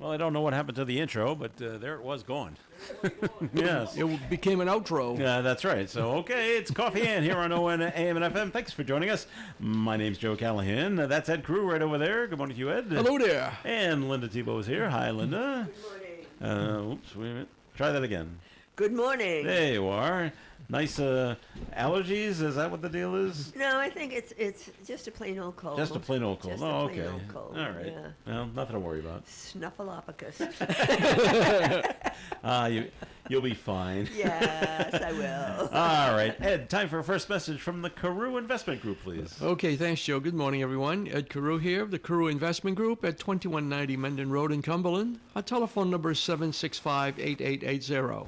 Well, I don't know what happened to the intro, but there it was going. Yes. It became an outro. Yeah, that's right. So, okay, it's Coffee Ann here on ON AM and FM. Thanks for joining us. My name's Joe Callahan. That's Ed Crew right over there. Good morning to you, Ed. Hello there. And Linda Tebow is here. Hi, Linda. Good morning. Oops, wait a minute. Try that again. Good morning. There you are. Nice allergies? Is that what the deal is? No, I think it's just a plain old cold. Just a plain old cold. Just Oh, a plain okay. old cold. All right. Yeah. Well, nothing to worry about. Snuffleupagus. You'll be fine. Yes, I will. All right. Ed, time for a first message from the Carew Investment Group, please. Okay, thanks, Joe. Good morning, everyone. Ed Carew here of the Carew Investment Group at 2190 Mendon Road in Cumberland. Our telephone number is 765-8880.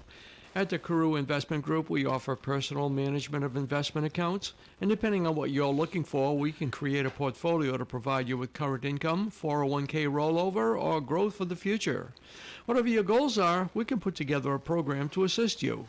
At the Carew Investment Group, we offer personal management of investment accounts, and depending on what you're looking for, we can create a portfolio to provide you with current income, 401k rollover, or growth for the future. Whatever your goals are, we can put together a program to assist you.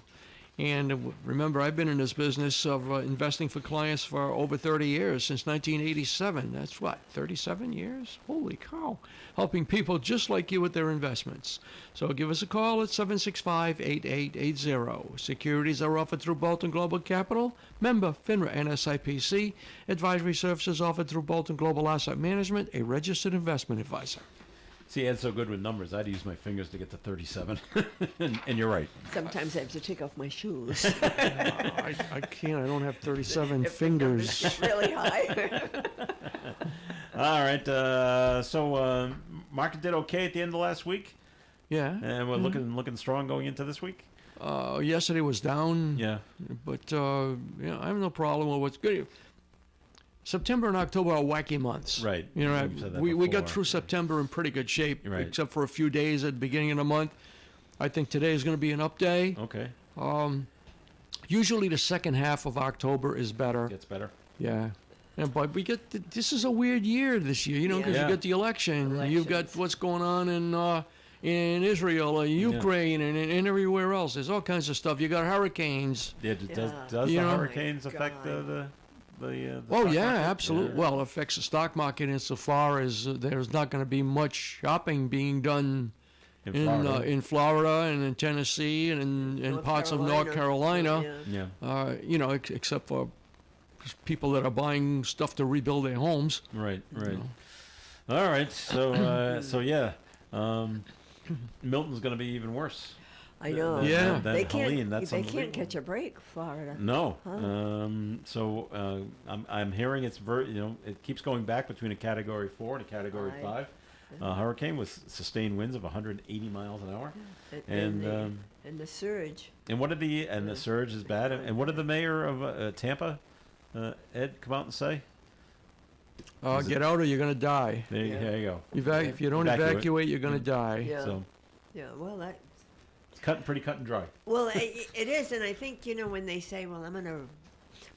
And remember, I've been in this business of investing for clients for over 30 years, since 1987. That's what, 37 years? Holy cow. Helping people just like you with their investments. So give us a call at 765-8880. Securities are offered through Bolton Global Capital, member FINRA NSIPC. Advisory services offered through Bolton Global Asset Management, a registered investment advisor. See, Ed's so good with numbers. I'd use my fingers to get to 37. and you're right. Sometimes I have to take off my shoes. I can't. I don't have 37 fingers. Get really high. All right. So market did okay at the end of last week, Yeah. and we're looking strong going into this week. Yesterday was down. Yeah. But I have no problem with what's good. September and October are wacky months. Right. You know, You've said that we got before. through September in pretty good shape, Right. except for a few days at the beginning of the month. I think today is going to be an up day. Okay. Usually the second half of October is better. Gets better. Yeah. But we get this is a weird year this year, because Yeah. you got the election. You've got Elections. what's going on in Israel, Ukraine, and everywhere else. There's all kinds of stuff. You got hurricanes. Yeah. Does You the know- hurricanes Oh my affect God. the Oh, stock yeah, market? absolutely. Yeah. Well, it affects the stock market insofar as there's not going to be much shopping being done In Florida. in Florida and in Tennessee and in North parts of North Carolina. Yeah. Yeah. Except for people that are buying stuff to rebuild their homes. Right. Right. know. All right. So yeah. Milton's going to be even worse. I know. Yeah. Than They Helene. can't. That's They can't unbelievable. catch a break, Florida. No. Huh? So I'm hearing it keeps going back between a Category 4 and a Category Right. 5 hurricane with sustained winds of 180 miles an hour. And And the surge. and what did the surge is bad. And what did the mayor of Tampa, Ed, come out and say? Is it- Get out or you're going to die. There, Yeah. there you go. If you don't Evacuate. evacuate, you're going to die. Yeah. So Yeah. Well, that. it's pretty cut and dry. Well, it is, and I think when they say, "Well, I'm going to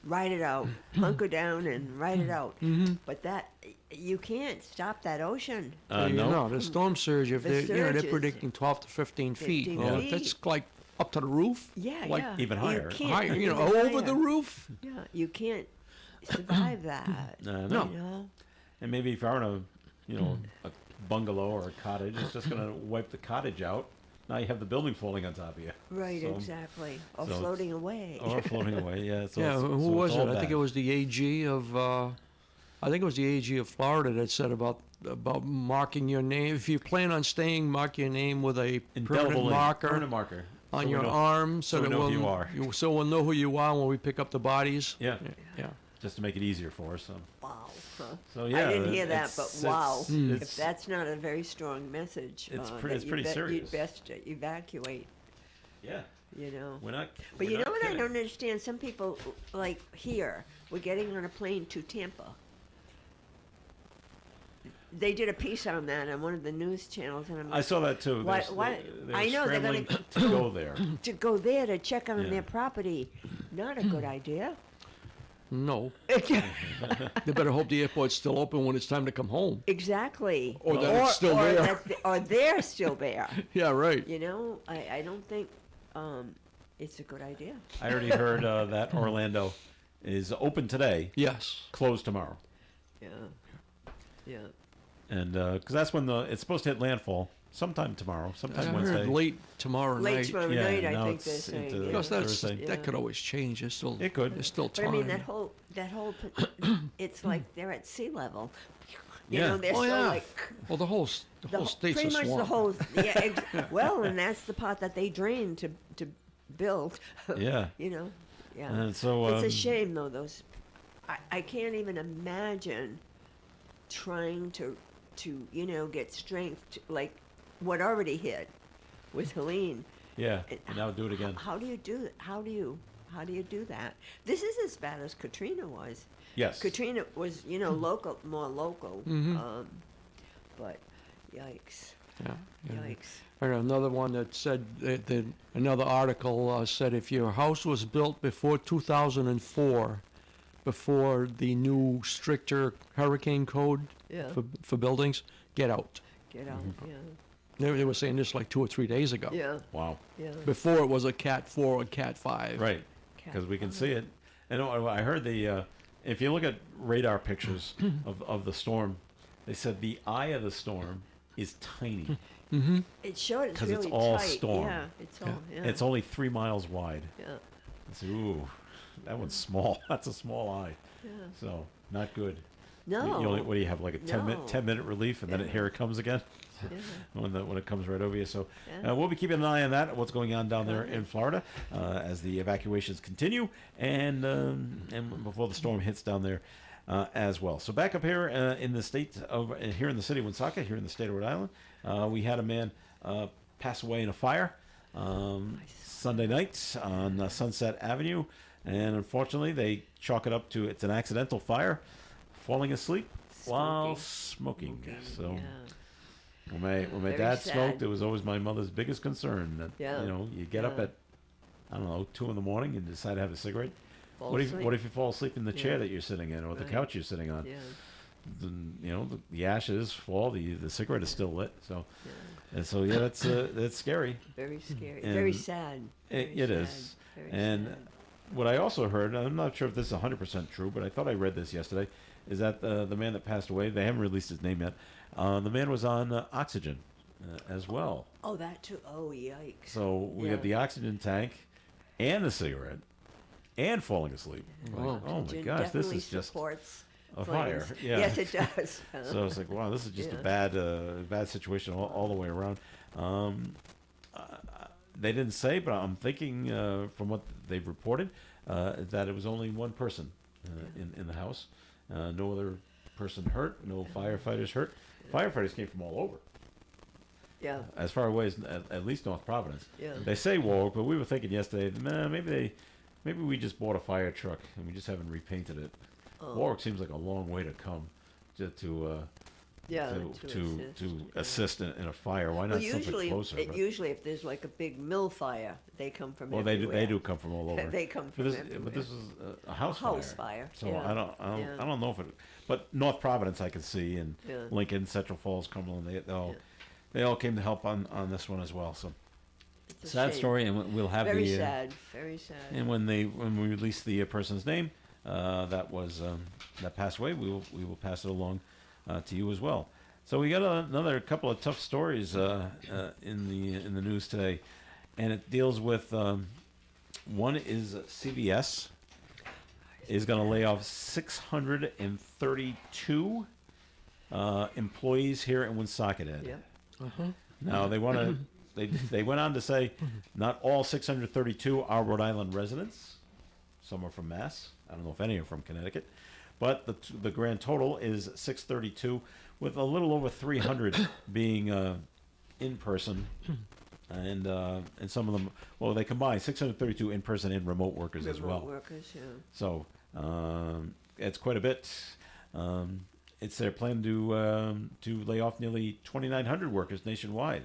ride it out, hunker down, and ride it out," but that you can't stop that ocean. No. The storm surge, if The they're surge is predicting 12 to 15 feet. 15 Well, feet. that's like up to the roof. Yeah, like yeah. even higher. You can't, higher, even over the higher. roof. Yeah, you can't survive that. No. No. You know. And maybe if you're in a bungalow or a cottage, it's just going to wipe the cottage out. Now you have the building falling on top of you. Right, So- exactly. Or so it's- floating away. Or floating away, yeah. So Yeah, it's- who so was it's it? all I think bad. it was the AG of. I think it was the AG of Florida that said about marking your name. If you plan on staying, mark your name with a permanent Indelible marker permanent marker on So we your know- arm, so we know who you are. So we'll know who you are when we pick up the bodies. Yeah, Yeah. just to make it easier for us. So, Wow. Huh? so yeah. I didn't hear that, it's- but wow. it's- If that's not a very strong message, It's that pretty you'd serious. best evacuate, yeah, But we're you know not what I kidding. don't understand? Some people, like here, we're getting on a plane to Tampa. They did a piece on that on one of the news channels, and I'm I like, saw that too. Why- They're- why- they're I know they're scrambling gonna- to go there. to go there to check on Yeah. their property. Not a good idea. No. They better hope the airport's still open when it's time to come home. Exactly. Or that it's still there. Or they're still there. Yeah, right. I don't think it's a good idea. I already heard that Orlando is open today, Yes. closed tomorrow, Yeah. Yeah. and because that's when it's supposed to hit landfall sometime tomorrow, I sometime heard Wednesday. late tomorrow Late night. tomorrow Yeah, night, I now think they're it's saying. into- Yeah. Because Thursday. that could always change. There's still It could. There's still But time. I mean, that whole, it's like they're at sea level. You Yeah. know, they're Oh, so yeah. like, Well, the whole state's pretty a much swamp. the whole, yeah, well, and that's the part that they drain to build. Yeah. You know, yeah. And so It's a shame though, I can't even imagine trying to, you know, get strength to, like what already hit with Helene. yeah, and now do it again. How do you do it? How do you do that? This is as bad as Katrina was. Yes. Katrina was, you know, more local. But yikes, Yeah, yeah. yikes. And another one that said that another article said if your house was built before 2004, before the new stricter hurricane code Yeah. for buildings, get out. Get out. Mm-hmm. They were saying this like 2 or 3 days ago. Yeah. Wow. Yeah. Before it was a Cat 4 or Cat 5. Right. Cat Because we can five. see it. And I heard if you look at radar pictures of the storm, they said the eye of the storm is tiny. It showed it's 'Cause really it's all tight. storm. Yeah. It's all. Yeah. It's only 3 miles wide. Yeah. It's, ooh, that one's small. That's a small eye. Yeah. So not good. No. You only, what do you have, like a 10-minute No. relief, and then Yeah. here it comes again Yeah. when it comes right over you. So Yeah. we'll be keeping an eye on that, what's going on down there Right. in Florida as the evacuations continue and before the storm hits down there as well. So back up here in the state of here in the city of Woonsocket, here in the state of Rhode Island, we had a man pass away in a fire Sunday night on Sunset Avenue, and unfortunately they chalk it up to it's an accidental fire, falling asleep while smoking. So. Yeah. When my Very dad sad. smoked, it was always my mother's biggest concern that Yeah. you know you get up Yeah. at I don't know 2 in the morning and decide to have a cigarette. Fall What if asleep. you fall asleep in the chair Yeah. that you're sitting in or the Right. couch you're sitting on? Yeah. Then, you know the ashes fall, the cigarette is still lit. So Yeah. and so yeah, that's scary. Very scary. And Very sad. It Very is. sad. Very And sad. what I also heard, I'm not sure if this is 100% true, but I thought I read this yesterday, is that the man that passed away, they haven't released his name yet. The man was on oxygen as well. Oh, that too. Oh, yikes. So we have Yeah. the oxygen tank and the cigarette and falling asleep. Like, Wow. oh my Oxygen gosh, this definitely is just supports a flames. fire. Yeah. Yes, it does. So it's like, wow, this is just Yeah. a bad situation all the way around. They didn't say, but I'm thinking from what they've reported that it was only one person in the house. No other person hurt. No firefighters hurt. Firefighters came from all over, Yeah. as far away as at least North Providence. Yeah. They say Warwick, but we were thinking yesterday, nah, maybe we just bought a fire truck and we just haven't repainted it. Oh. Warwick seems like a long way to come to Yeah. to assist in a fire. Why not Well, something usually, closer? But- usually, if there's like a big mill fire, they come from well, everywhere. they do come from all over. They come But from this, everywhere. but this is a house House fire. fire, So yeah. I Yeah. don't know if it. But North Providence, I can see, and Yeah. Lincoln, Central Falls, Cumberland, they all came to help on this one as well. So It's a sad shame. story, and we'll have Very the. sad. Very sad. And when we release the person's name that was that passed away, we will pass it along to you as well. So we got another couple of tough stories in the news today, and it deals with one is CVS is going to lay off 632 employees here in Woonsocket. Ed. Yep. Now they want to. They went on to say, not all 632 are Rhode Island residents. Some are from Mass. I don't know if any are from Connecticut, but the grand total is 632, with a little over 300 being in person, and some of them. Well, they combine 632 in person and remote workers as Remote well. workers, yeah. So it's quite a bit. It's their plan to lay off nearly 2,900 workers nationwide,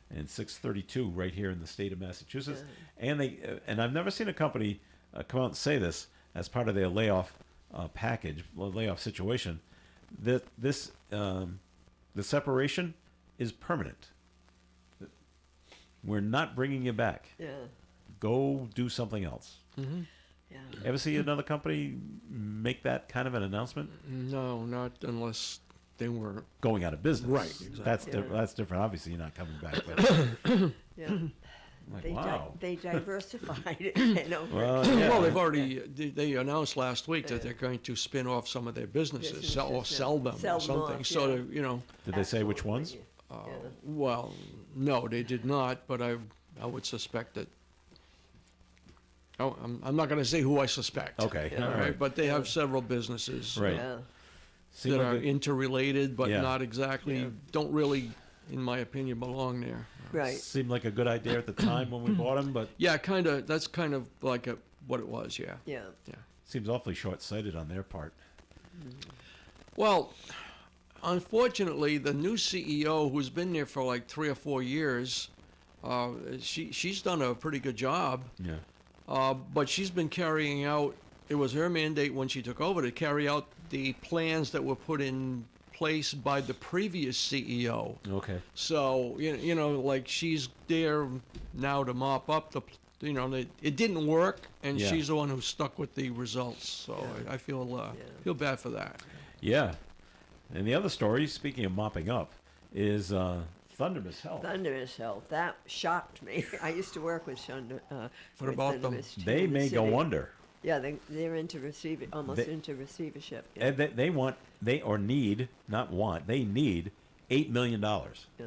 and 632 right here in the state of Massachusetts. And and I've never seen a company come out and say this as part of their layoff package, layoff situation. That the separation is permanent. We're not bringing you back. Yeah. Go do something else. Yeah. Ever see another company make that kind of an announcement? No, not unless they weren't. going out of business. Right, exactly. Yeah. That's different. Obviously, you're not coming back. But Yeah. like, They, wow. they diversified it, you know. Well, yeah. Well, they've already, they announced last week that they're going to spin off some of their businesses, sell, or Businesses, sell them sell or them something. off, So, yeah. you know, Did they say which ones? Absolutely. well, no, they did not, but I would suspect that, oh, I'm not going to say who I suspect. Okay, Yeah. all All right. right, but they have several businesses Right. Yeah. Seemed that like are a- interrelated, but Yeah. not exactly, Yeah. don't really, in my opinion, belong there. Right. seemed like a good idea at the time when we bought them, but Yeah, kind of, that's kind of like what it was, yeah. Yeah. Yeah. seems awfully short-sighted on their part. Well, unfortunately, the new CEO, who's been there for like 3 or 4 years, she's done a pretty good job, Yeah. but she's been carrying out. It was her mandate when she took over to carry out the plans that were put in place by the previous CEO. Okay. So you know, like she's there now to mop up the. You know, it didn't work, and Yeah. she's the one who stuck with the results. So Yeah. I feel Yeah. feel bad for that. Yeah. And the other story, speaking of mopping up, is Thundermist Health. Thunderous Health. That shocked me. I used to work with Thunder. What about them? They may go under. Yeah, they're into almost They- into receivership. Yeah. And they need $8 million Yeah.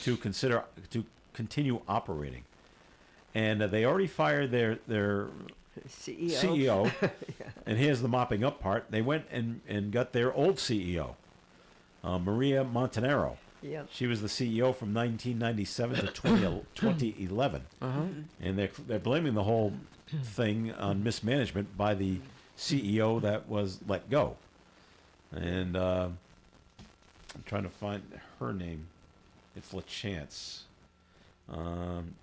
to continue operating. And they already fired their CEO. CEO. And here's the mopping up part. They went and got their old CEO, Maria Montanaro. Yeah. She was the CEO from 1997 to 2011. And they're blaming the whole thing on mismanagement by the CEO that was let go. And I'm trying to find her name. It's LaChance.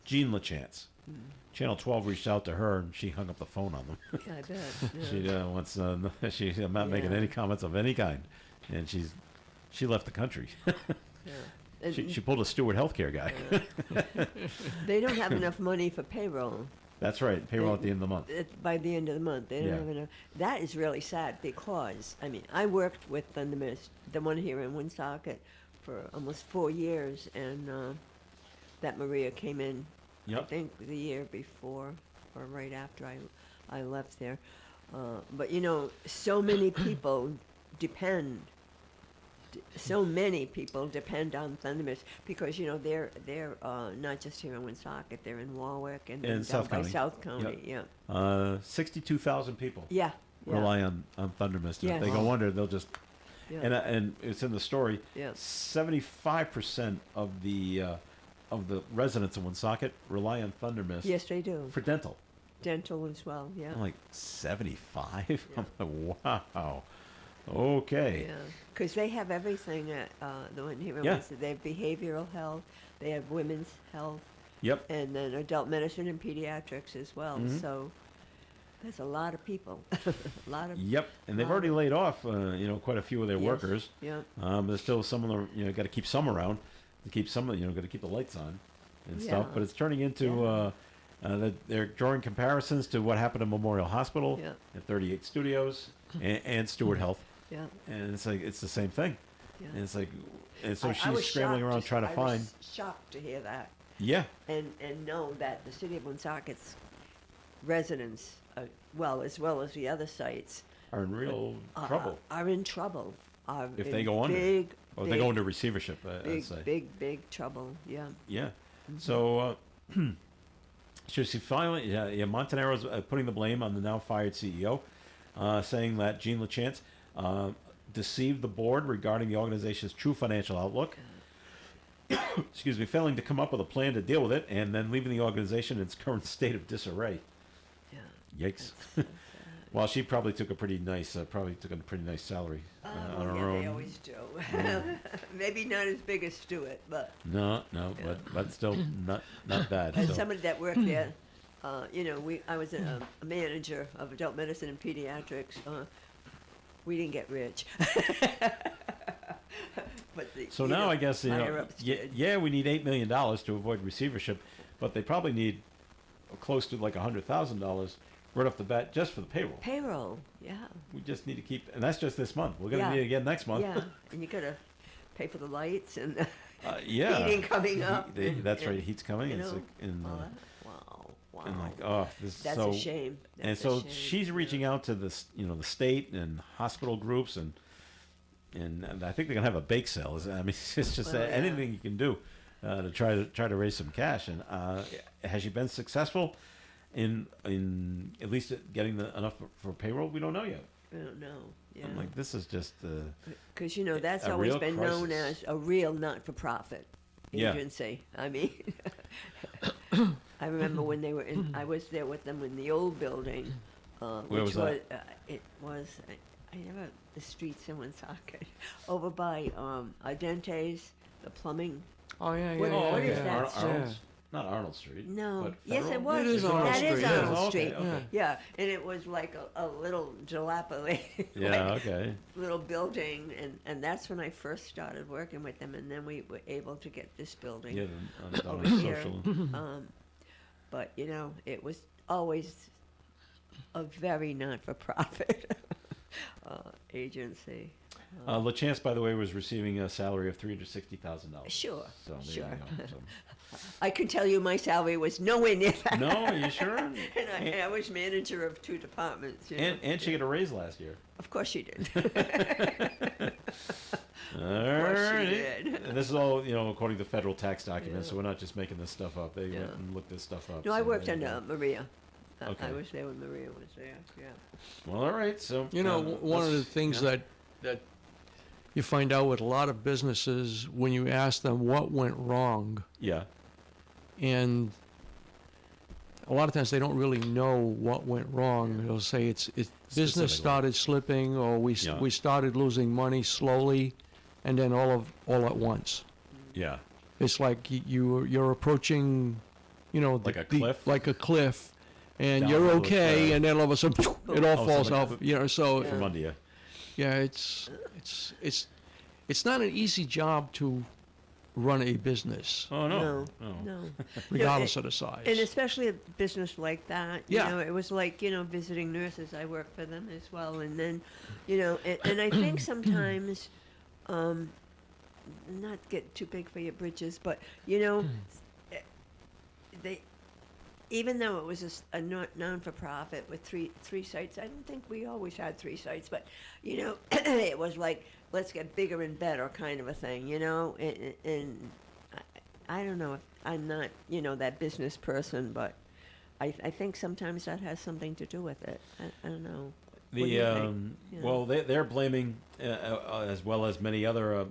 Jean LaChance. Channel 12 reached out to her and she hung up the phone on them. Yeah, I bet. She Yeah. wants. She's not making Yeah. any comments of any kind, and she left the country. Yeah. And she pulled a Stewart Healthcare guy. they don't have enough money for payroll. That's right. Payroll at the end of the month. By the end of the month, they don't Yeah. have enough. That is really sad because I mean I worked with Thundermist, the one here in Woonsocket, for almost 4 years, and that Maria came in. I Yep. think the year before or right after I left there. But you know, so many people depend. So many people depend on Thundermist because you know they're not just here in Woonsocket, they're in Warwick and In then South down by County. South County. Yep. Yeah, 62,000 people yeah, yeah. rely on Thundermist. And if Yes. they go under, they'll just. Yeah. And it's in the story. Yeah. 75% of the residents of Woonsocket rely on Thundermist Yes, they do. for dental. Dental as well. Yeah. I'm like 75. I'm like, wow. Okay. Yeah, because they have everything at the one here in Yeah. Winston. They have behavioral health, they have women's health, Yep. and then adult medicine and pediatrics as well. Mhm. So there's a lot of people, a lot of. Yep, and they've Wow. already laid off, quite a few of their Yes. workers. Yeah. There's still some of them, got to keep some around, to keep some, got to keep the lights on, and stuff. Yeah. But it's turning into, they're drawing comparisons to what happened at Memorial Hospital, Yeah. at 38 Studios, and Stewart Health, Yeah. and it's like it's the same thing. Yeah. And it's like, and so I she's was scrambling shocked around trying to I find. was shocked to hear that, Yeah, and know that the city of Woonsocket's residents, as well as the other sites, are in real trouble are in trouble. Are if in they go under, big, or big, they go into receivership. I'd big, say. big trouble. Yeah. Yeah. So, she finally, Montanaro's putting the blame on the now fired CEO, saying that Jean LaChance deceived the board regarding the organization's true financial outlook. Excuse me, failing to come up with a plan to deal with it, and then leaving the organization in its current state of disarray. Yeah. Yikes. Well, she probably took a pretty nice salary on Well, her yeah, own. they always do. Maybe not as big as Stewart, but No, but still not bad. as So. somebody that worked there, I was a manager of adult medicine and pediatrics. We didn't get rich. But So now I guess higher-ups did. we need $8 million to avoid receivership, but they probably need close to like $100,000 right off the bat, just for the payroll. Payroll, yeah. We just need to keep, and that's just this month. We're going to Yeah. need it again next month. Yeah, and you gotta pay for the lights and the Yeah. heating coming up. That's and, right. Heat's coming. you It's know, like in, all that. Wow, and wow. like, oh, this That's so. a shame. And That's a so shame, she's yeah. reaching out to the the state and hospital groups and I think they're gonna have a bake sale. I mean, it's just Well, yeah. anything you can do to try to raise some cash. And has she been successful in at least getting enough for payroll? We don't know yet. I don't know. Yeah. I'm like, this is just Because, that's a always real been known crisis. as a real not-for-profit Yeah. agency. I mean, I remember when they were in, I was there with them in the old building, Where which was that? it was, I never, the streets in Woonsocket, over by Ardente's, the plumbing. Oh, yeah, yeah, What- yeah. what is yeah. that Ar- street? Arnold's, not Arnold Street. No, but yes, it Federal? was. It is Arnold That Street, is yeah. Arnold Okay, Street. okay. Yeah, and it was like a little dilapidated, Yeah. like, Okay. little building, and that's when I first started working with them, and then we were able to get this building. Yeah. On over the here. social. But it was always a very not-for-profit agency. LaChance, by the way, was receiving a salary of $360,000. Sure, So there sure. you go. So. I can tell you my salary was nowhere near that. No, are you sure? And I was manager of 2 departments. And she got a raise last year. Of course she did. All course she right. did. And this is all, according to federal tax documents, Yeah. so we're not just making this stuff up. They Yeah. went and looked this stuff up. No, I so worked there you under go. Maria. Okay. I was there when Maria was there, yeah. Well, all right. So, One of the let's- things yeah. that you find out with a lot of businesses when you ask them what went wrong, Yeah. and a lot of times they don't really know what went wrong. They'll say it's business Specifically. started slipping, or we Yeah. we started losing money slowly, and then all at once. Yeah. It's like you're approaching, Like a cliff? like a cliff, and Down you're a okay, cliff. and then all of a sudden it all Oh, falls so off. like- So Yeah. From under you. yeah, it's not an easy job to run a business, Oh, no. No, Oh. no. regardless of the size. And especially a business like that, Yeah. it was like, visiting nurses. I worked for them as well. And then, and I think sometimes, not get too big for your britches, but, they, even though it was a non-for-profit with three sites, I don't think we always had 3 sites, but, it was like, let's get bigger and better kind of a thing, and I don't know if I'm not, that business person, but I think sometimes that has something to do with it. I don't know. What do you think? Yeah. Well, they're blaming, as well as many other,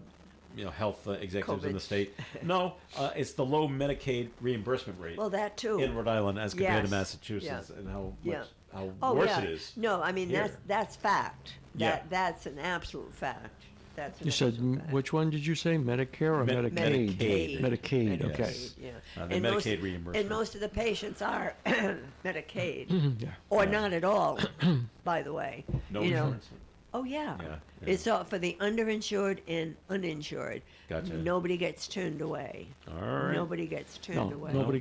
health executives in the COVID. state. No, it's the low Medicaid reimbursement rate Well, that too. in Rhode Island as compared to Yes. Massachusetts, and how Yeah. much, how Oh, worse yeah. it is. No, I mean, here. that's fact. Yeah. That's an absolute fact. That's an You said, absolute fact. which one did you say, Medicare or Med- Medicaid? Medicaid. Medicaid, okay. Yes. Yeah. The And most- Medicaid reimbursement. And most of the patients are Medicaid, Yeah. or Yeah. not at all, by the way. No you know. insurance. Oh, yeah. Yeah, yeah. It's all for the underinsured and uninsured. Gotcha. Nobody gets turned away. All right. Nobody gets No, turned away. nobody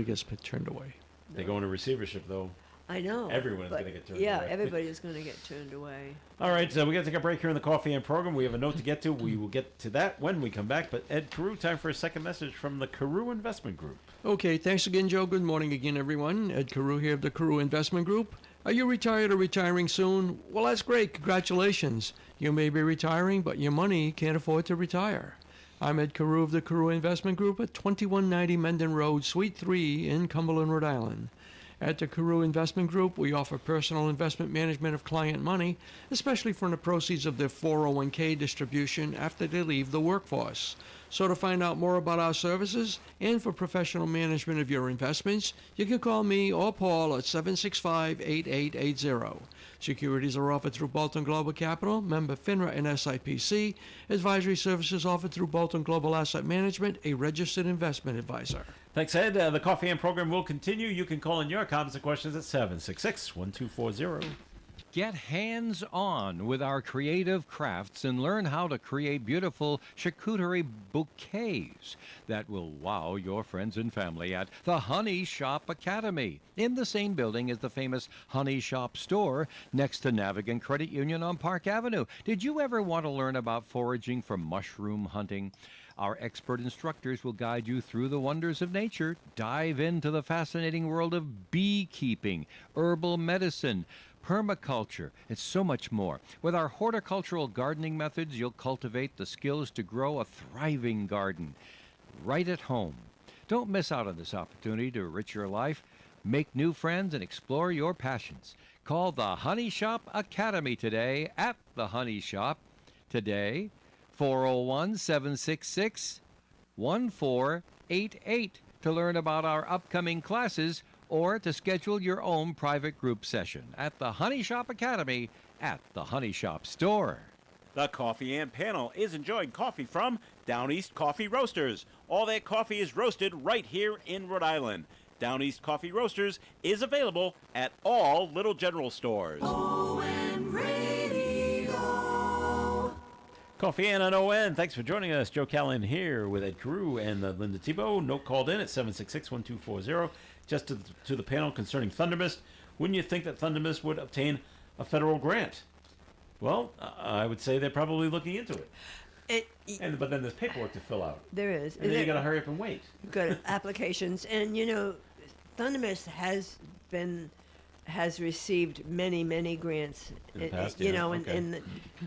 gets turned away. They go into receivership, though. I know. Everyone is but- gonna get turned Yeah, away. everybody is going to get turned away. All right, so we got to take a break here in the Coffee and program. We have a note to get to. We will get to that when we come back. But Ed Carew, time for a second message from the Carew Investment Group. Okay, thanks again, Joe. Good morning again, everyone. Ed Carew here of the Carew Investment Group. Are you retired or retiring soon? Well, that's great. Congratulations. You may be retiring, but your money can't afford to retire. I'm Ed Carew of the Carew Investment Group at 2190 Mendon Road, Suite 3 in Cumberland, Rhode Island. At the Carew Investment Group, we offer personal investment management of client money, especially from the proceeds of their 401k distribution after they leave the workforce. So to find out more about our services and for professional management of your investments, you can call me or Paul at 765-8880. Securities are offered through Bolton Global Capital, member FINRA and SIPC. Advisory services offered through Bolton Global Asset Management, a registered investment advisor. Thanks, Ed. The Coffee and program will continue. You can call in your comments and questions at 766-1240. Get hands-on with our creative crafts and learn how to create beautiful charcuterie bouquets that will wow your friends and family at the Honey Shop Academy, in the same building as the famous Honey Shop store next to Navigant Credit Union on Park Avenue. Did you ever want to learn about foraging for mushroom hunting? Our expert instructors will guide you through the wonders of nature, dive into the fascinating world of beekeeping, herbal medicine, permaculture, and so much more. With our horticultural gardening methods, you'll cultivate the skills to grow a thriving garden right at home. Don't miss out on this opportunity to enrich your life, make new friends, and explore your passions. Call the Honey Shop Academy today at the Honey Shop. Today, 401-766-1488 to learn about our upcoming classes or to schedule your own private group session at the Honey Shop Academy at the Honey Shop store. The Coffee and Panel is enjoying coffee from Down East Coffee Roasters. All their coffee is roasted right here in Rhode Island. Down East Coffee Roasters is available at all Little General stores. Coffee and on ON. Thanks for joining us. Joe Callan here with Ed Carew and Linda Tebow. Note called in at 766-1240. Just to the panel concerning Thundermist. Wouldn't you think that Thundermist would obtain a federal grant? Well, I would say they're probably looking into it. But then there's paperwork to fill out. There is. And then you got to hurry up and wait. Good applications, and Thundermist has received many grants. In the past, you yeah, know, okay.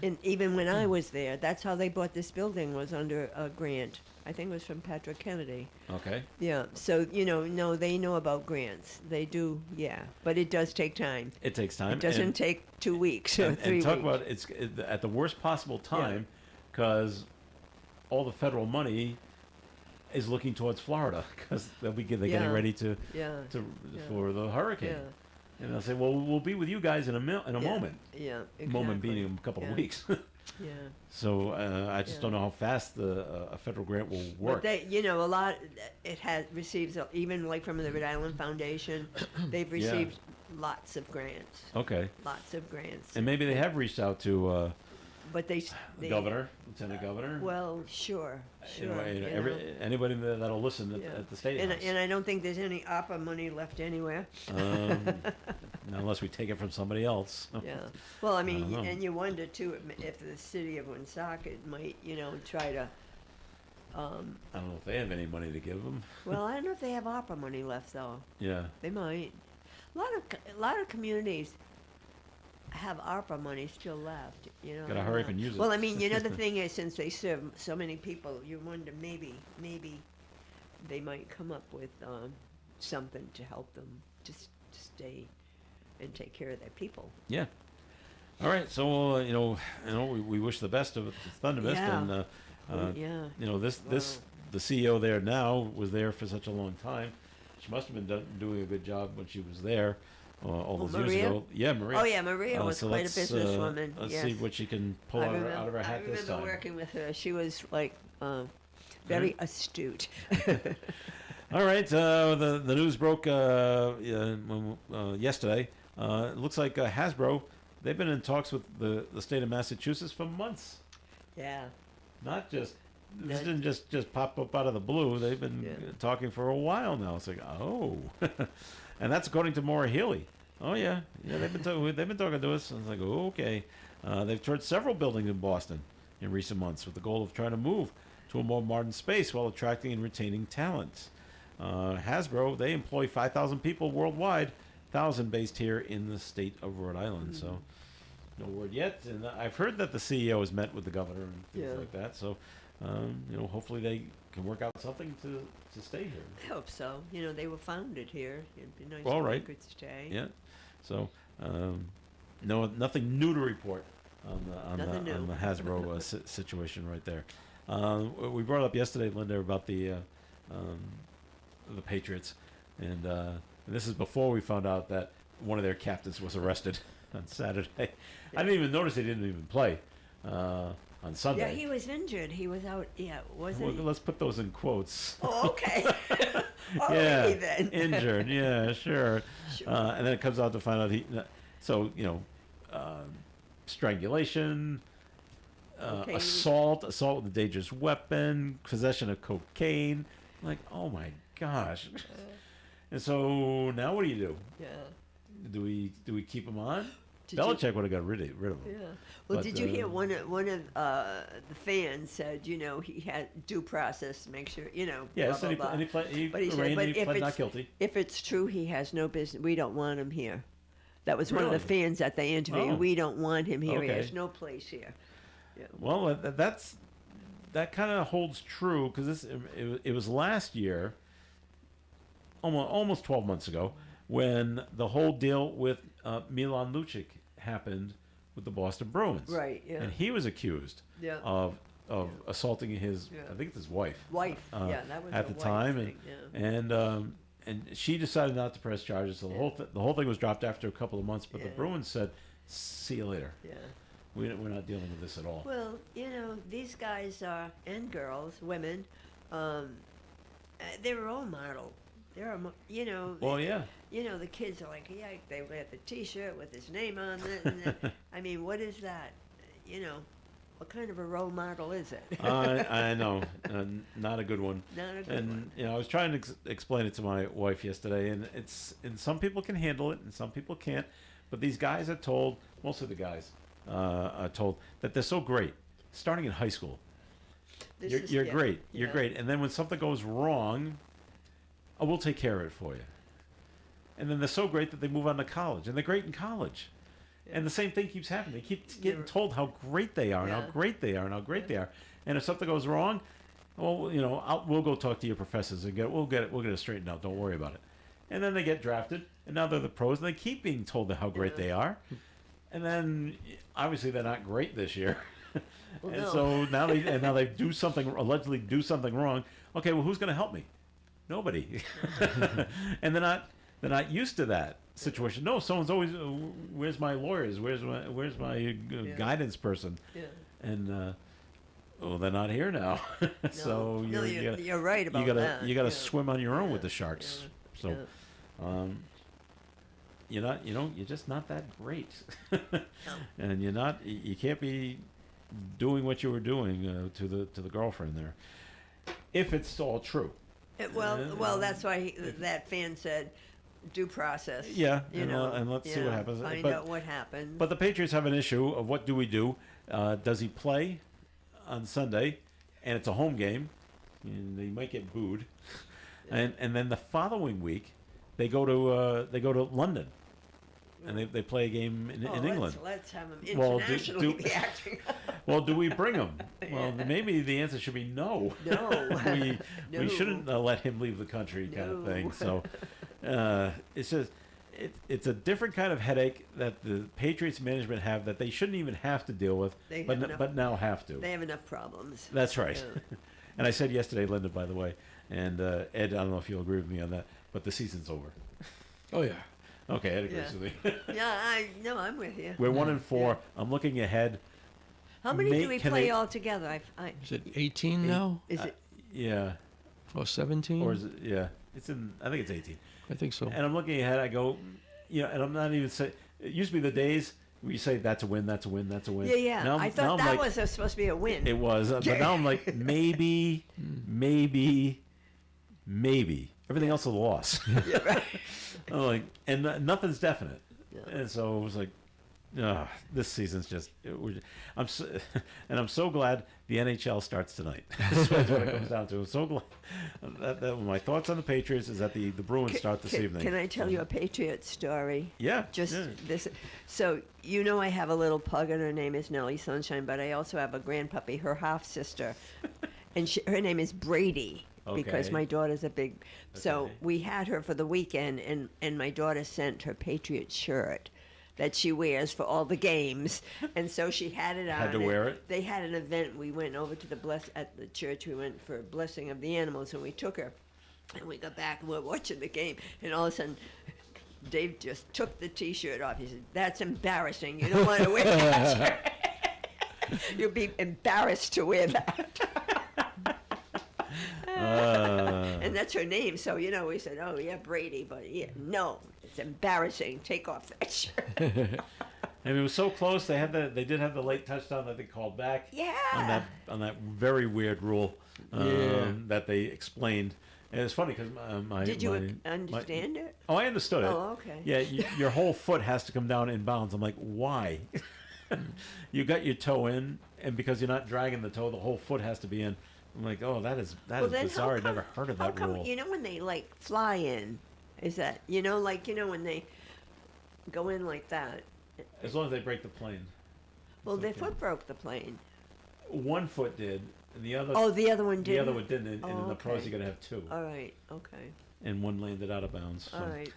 and even when I was there, that's how they bought this building, was under a grant. I think it was from Patrick Kennedy. Okay. Yeah. So no, they know about grants. They do. Yeah, but it does take time. It takes time. It doesn't take 2 weeks or 3 and talk weeks. about it's at the worst possible time because all the federal money is looking towards Florida because they're getting Yeah. ready to Yeah. for the hurricane. Yeah. And they'll say, well, we'll be with you guys in a moment. Yeah. Exactly. Moment being a couple of Yeah. weeks. Yeah. So I just Yeah. don't know how fast a federal grant will But work. they, a lot. It has receives even like from the Rhode Island Foundation, they've Yeah. received lots of grants. Okay. Lots of grants. And maybe they have reached out to But the governor, lieutenant governor. Well, sure. Anybody that'll listen Yeah. at the state And, house. and I don't think there's any ARPA money left anywhere. Unless we take it from somebody else. Yeah. Well, I don't mean, know. and you wonder too if the city of Woonsocket might, try to. I don't know if they have any money to give them. Well, I don't know if they have ARPA money left though. Yeah. They might. A lot of communities have ARPA money still left. Gotta hurry up and use it. Well, I mean, the thing is, since they serve so many people, you wonder maybe they might come up with something to help them just stay and take care of their people. Yeah. All right. So we wish the best of Thundermist, Yeah. and Yeah. this the CEO there now was there for such a long time. She must have been doing a good job when she was there all those years Maria? ago. Yeah, Maria. Oh yeah, Maria was So quite a let's, businesswoman. Let's yes. see what she can pull I out remember, of her hat I this remember time. working with her. She was like very astute. All right. The news broke yesterday. It looks like Hasbro. They've been in talks with the state of Massachusetts for months. Yeah. Not just this That- didn't just pop up out of the blue. They've been Yeah. talking for a while now. It's like, oh, and that's according to Maura Healy. Oh yeah, they've been talking to us. I was like, oh, okay. They've toured several buildings in Boston in recent months with the goal of trying to move to a more modern space while attracting and retaining talent. Hasbro, they employ 5,000 people worldwide, 1,000 based here in the state of Rhode Island. So no word yet. And I've heard that the CEO has met with the governor and things Yeah. like that. So hopefully they can work out something to stay here. I hope so. They were founded here. It'd be nice Well, if right. they could stay. Yeah. So no, nothing new to report on Nothing the new. Hasbro situation right there. We brought up yesterday, Linda, about the Patriots, and this is before we found out that one of their captains was arrested on Saturday. I didn't even notice he didn't even play on Sunday. Yeah, he was injured. He was out. Yeah, Well, wasn't he? let's put those in quotes. Oh, okay. Yeah, Alrighty then. injured. Yeah, sure. Sure. And then it comes out to find out he. So strangulation, Cocaine. assault with a dangerous weapon, possession of cocaine. Like, oh my gosh. And so now what do you do? Yeah. Do we keep him on? Did you- Belichick would have got rid of him. Yeah. Well, But, did you hear one of the fans said, you know, he had due process to make sure, you know, Yes, blah, and blah, blah. he But he said, arraigned but and he if pled not it's, guilty. if it's true, he has no business. We don't want him here. That was one of the Really? fans that they interviewed. Oh. We don't want him here. He Okay. has no place here. Yeah. Well, that kind of holds true because it was last year, almost 12 months ago, when the whole deal with Milan Lucic happened with the Boston Bruins. Right, yeah. And he was accused Yeah. of assaulting his, Yeah. I think it's his wife. Wife. Yeah, that was at a the wife time, thing, yeah. and she decided not to press charges, so the whole thing was dropped after a couple of months. But the Yeah. Bruins said, "See you later. Yeah. We're not dealing with this at all." Well, you know, these guys are, and girls, women, they're role model. They're, you know, Well, yeah. you know, the kids are like, yeah, they wear the T-shirt with his name on it. And then, I mean, what is that? You know, what kind of a role model is it? I know, not a good one. Not a good And one. you know, I was trying to explain it to my wife yesterday, and some people can handle it, and some people can't. But these guys are told, most of the guys are told that they're so great, starting in high school. This You're, is- you're yeah, great, you're yeah. great, and then when something goes wrong, oh, we'll take care of it for you. And then they're so great that they move on to college, and they're great in college. And the same thing keeps happening. They keep getting You're- told how great they are, and how Yeah. great they are, and how great they are. And if something goes wrong, well, you know, we'll go talk to your professors and we'll get it straightened out. Don't worry about it. And then they get drafted, and now they're the pros, and they keep being told how great Yeah. they are. And then obviously they're not great this year. Well, and no. so now they allegedly do something wrong. Okay, well, who's going to help me? Nobody. And they're not used to that situation. No, someone's always, where's my lawyers? Where's my guidance person? Yeah. And well, they're not here now. So No, you're right about you gotta that. you gotta yeah. swim on your own with Yeah, the sharks. yeah, So yeah. you're just not that great. And you can't be doing what you were doing to the girlfriend there, if it's all true. Well, that's why that fan said due process. Yeah, you and, know, and let's see what happens. Find But- out what happened. But the Patriots have an issue of what do we do? Does he play on Sunday, and it's a home game, and they might get booed, and then the following week they go to London, and they play a game in England. Let's have them Well, internationally do- be acting. Well, do we bring him? Well, maybe the answer should be no. No. we No. shouldn't let him leave the country, kind of No. thing. So it's just it's a different kind of headache that the Patriots management have that they shouldn't even have to deal with, They have but enough- but now have to. They have enough problems. That's right. Yeah. And I said yesterday, Linda, by the way, and Ed, I don't know if you'll agree with me on that, but the season's over. Oh, yeah. Okay, Ed agrees Yeah. with me. Yeah, I'm with you. We're 1-4. I'm looking ahead. How many do we can play they- all together? Is it 18 now? Is it? Yeah. Or 17? Or is it? Yeah. It's in. I think it's 18. I think so. And I'm looking ahead. I go, and I'm not even saying. It used to be the days where you say that's a win, that's a win, that's a win. Yeah. Now, I now thought I'm that like, was supposed to be a win. It was, but now I'm like maybe. Everything else is a loss. Yeah, right. I'm like, and nothing's definite. Yeah. And so it was like, this season's just. I'm so glad the NHL starts tonight. That's what it comes down to. I'm so glad that my thoughts on the Patriots is that the Bruins start this evening. Can I tell you a Patriot story? Yeah. Just yeah. this. So I have a little pug, and her name is Nellie Sunshine. But I also have a grandpuppy, her half sister, and her name is Brady. Because Okay. my daughter's a big. So Okay. we had her for the weekend, and my daughter sent her Patriot shirt that she wears for all the games, and so she had it on. Had to and wear it? They had an event. We went over to at the church. We went for a blessing of the animals, and we took her. And we got back and we're watching the game, and all of a sudden, Dave just took the T-shirt off. He said, "That's embarrassing. You don't want to wear that shirt. You'll be embarrassed to wear that." And that's her name, so we said, "Oh yeah, Brady," but yeah, no, it's embarrassing. Take off that shirt. I mean, it was so close. They did have the late touchdown that they called back. Yeah. On that very weird rule that they explained. And it's funny because Did you understand it? Oh, I understood it. Oh, okay. Yeah, your whole foot has to come down in bounds. I'm like, why? You got your toe in, and because you're not dragging the toe, the whole foot has to be in. I'm like, oh, that is Then bizarre. I'd never heard of how that come, rule. you know, when they like fly in, is that, you know, like, you know, when they go in like that? As long as they break the plane. Well, their okay. foot broke the plane. One foot did, and the other. Oh, the other one didn't. The other one didn't, and Oh, in the pros okay. you're gonna have two, All right. Okay. and one landed out of bounds. So. All right.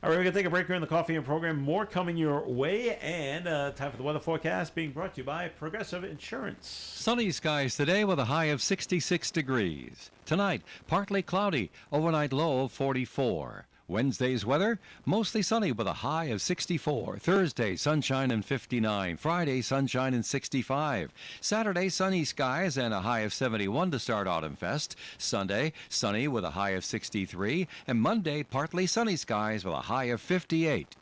All right, we're going to take a break here in the Coffee and Program. More coming your way, and time for the weather forecast being brought to you by Progressive Insurance. Sunny skies today with a high of 66 degrees. Tonight, partly cloudy, overnight low of 44. Wednesday's weather, mostly sunny with a high of 64. Thursday, sunshine and 59. Friday, sunshine and 65. Saturday, sunny skies and a high of 71 to start Autumn Fest. Sunday, sunny with a high of 63. And Monday, partly sunny skies with a high of 58.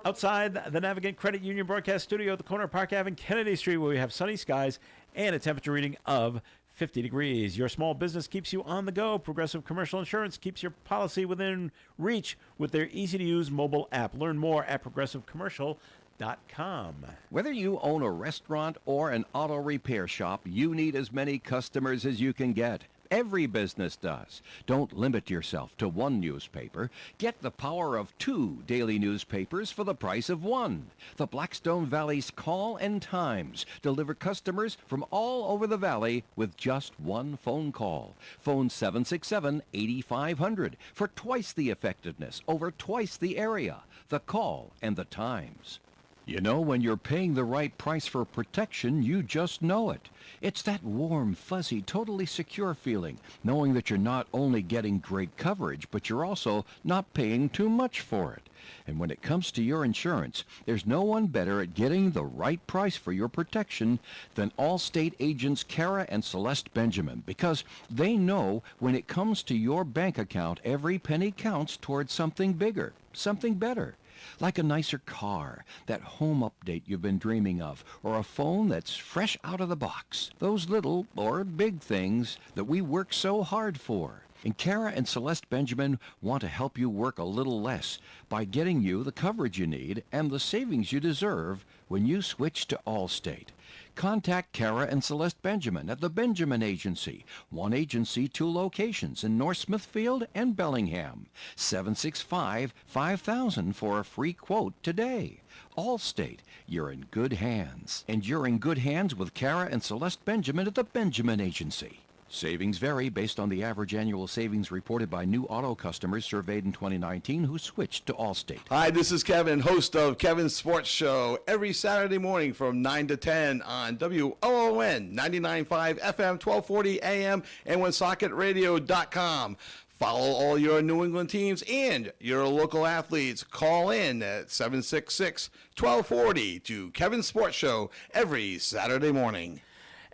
Outside the Navigant Credit Union broadcast studio at the corner of Park Ave and Kennedy Street, where we have sunny skies and a temperature reading of 50 degrees. Your small business keeps you on the go. Progressive Commercial Insurance keeps your policy within reach with their easy-to-use mobile app. Learn more at progressivecommercial.com. Whether you own a restaurant or an auto repair shop, you need as many customers as you can get. Every business does. Don't limit yourself to one newspaper. Get the power of 2 daily newspapers for the price of 1. The Blackstone Valley's Call and Times deliver customers from all over the valley with just one phone call. Phone 767-8500 for twice the effectiveness over twice the area. The Call and the Times. You know, when you're paying the right price for protection, you just know it. It's that warm, fuzzy, totally secure feeling, knowing that you're not only getting great coverage, but you're also not paying too much for it. And when it comes to your insurance, there's no one better at getting the right price for your protection than Allstate agents Kara and Celeste Benjamin, because they know when it comes to your bank account, every penny counts towards something bigger, something better. Like a nicer car, that home update you've been dreaming of, or a phone that's fresh out of the box. Those little or big things that we work so hard for. And Kara and Celeste Benjamin want to help you work a little less by getting you the coverage you need and the savings you deserve when you switch to Allstate. Contact Kara and Celeste Benjamin at the Benjamin Agency. One agency, 2 locations in North Smithfield and Bellingham. 765-5000 for a free quote today. Allstate, you're in good hands. And you're in good hands with Kara and Celeste Benjamin at the Benjamin Agency. Savings vary based on the average annual savings reported by new auto customers surveyed in 2019 who switched to Allstate. Hi, this is Kevin, host of Kevin's Sports Show, every Saturday morning from 9 to 10 on WOON 99.5 FM, 1240 AM, and OneSocketRadio.com. Follow all your New England teams and your local athletes. Call in at 766-1240 to Kevin's Sports Show every Saturday morning.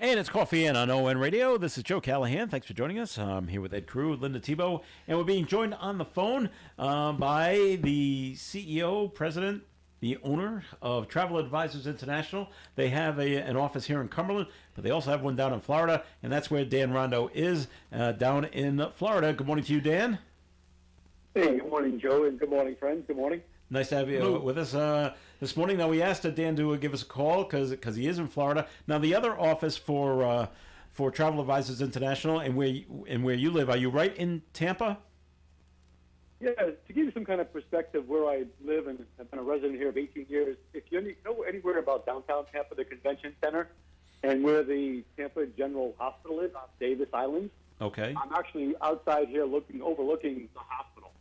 And it's Coffee In on ON Radio. This is Joe Callahan. Thanks for joining us. I'm here with Ed Crew, Linda Tebow, and we're being joined on the phone by the CEO, president, the owner of Travel Advisors International. They have an office here in Cumberland, but they also have one down in Florida, and that's where Dan Rondo is, down in Florida. Good morning to you, Dan. Hey, good morning, Joe, and good morning, friends. Good morning. Nice to have you with us this morning. Now, we asked Dan to give us a call because he is in Florida. Now, the other office for Travel Advisors International and where you live, are you right in Tampa? Yeah, to give you some kind of perspective where I live, and I've been a resident here of 18 years, if you know anywhere about downtown Tampa, the convention center, and where the Tampa General Hospital is on Davis Island, Okay. I'm actually outside here overlooking the hospital.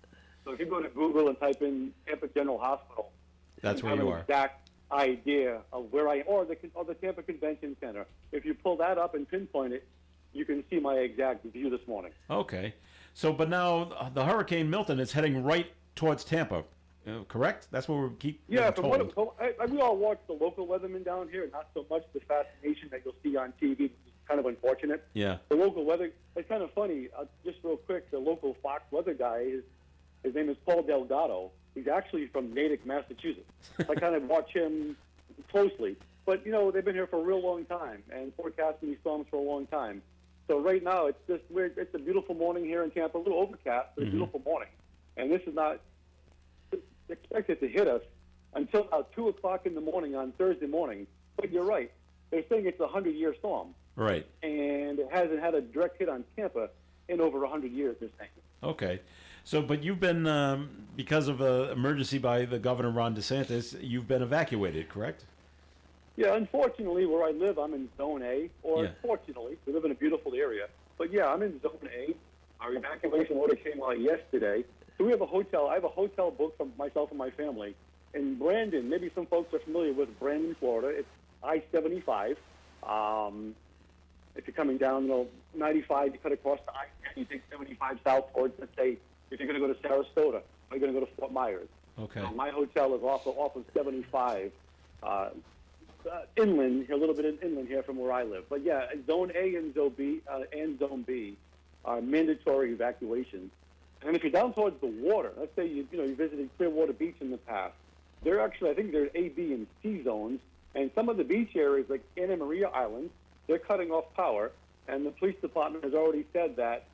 So if you go to Google and type in Tampa General Hospital, That's where have you an are. exact idea of where I am, or the Tampa Convention Center. If you pull that up and pinpoint it, you can see my exact view this morning. Okay. So, but now the Hurricane Milton is heading right towards Tampa, correct? That's what we keep Yeah, being from told. we all watch the local weathermen down here, not so much the fascination that you'll see on TV, which is kind of unfortunate. Yeah. The local weather, it's kind of funny, just real quick, the local Fox weather guy, his name is Paul Delgado. He's actually from Natick, Massachusetts. I kind of watch him closely. But, you know, they've been here for a real long time and forecasting these storms for a long time. So right now, it's just weird. It's a beautiful morning here in Tampa, a little overcast, but a beautiful morning. And this is not expected to hit us until about 2 o'clock in the morning on Thursday morning. But you're right. They're saying it's a 100-year storm. Right. And it hasn't had a direct hit on Tampa in over 100 years, they're saying. Okay. So, but you've been, because of an emergency by the governor, Ron DeSantis, you've been evacuated, correct? Yeah, unfortunately, where I live, I'm in Zone A. Or Yeah. fortunately, we live in a beautiful area. But yeah, I'm in Zone A. Our evacuation order came out yesterday. So we have a hotel. I have a hotel booked for myself and my family in Brandon. Maybe some folks are familiar with Brandon, Florida. It's I-75. If you're coming down, 95, you cut across the I-10, you take 75 south towards, let's say, if you're going to go to Sarasota, or you're going to go to Fort Myers. Okay. So my hotel is off of 75. Inland, a little bit inland here from where I live. But yeah, Zone A and Zone B are mandatory evacuations. And if you're down towards the water, let's say you visited Clearwater Beach in the past, they're actually, I think there's A, B, and C zones, and some of the beach areas like Anna Maria Island, they're cutting off power, and the police department has already said that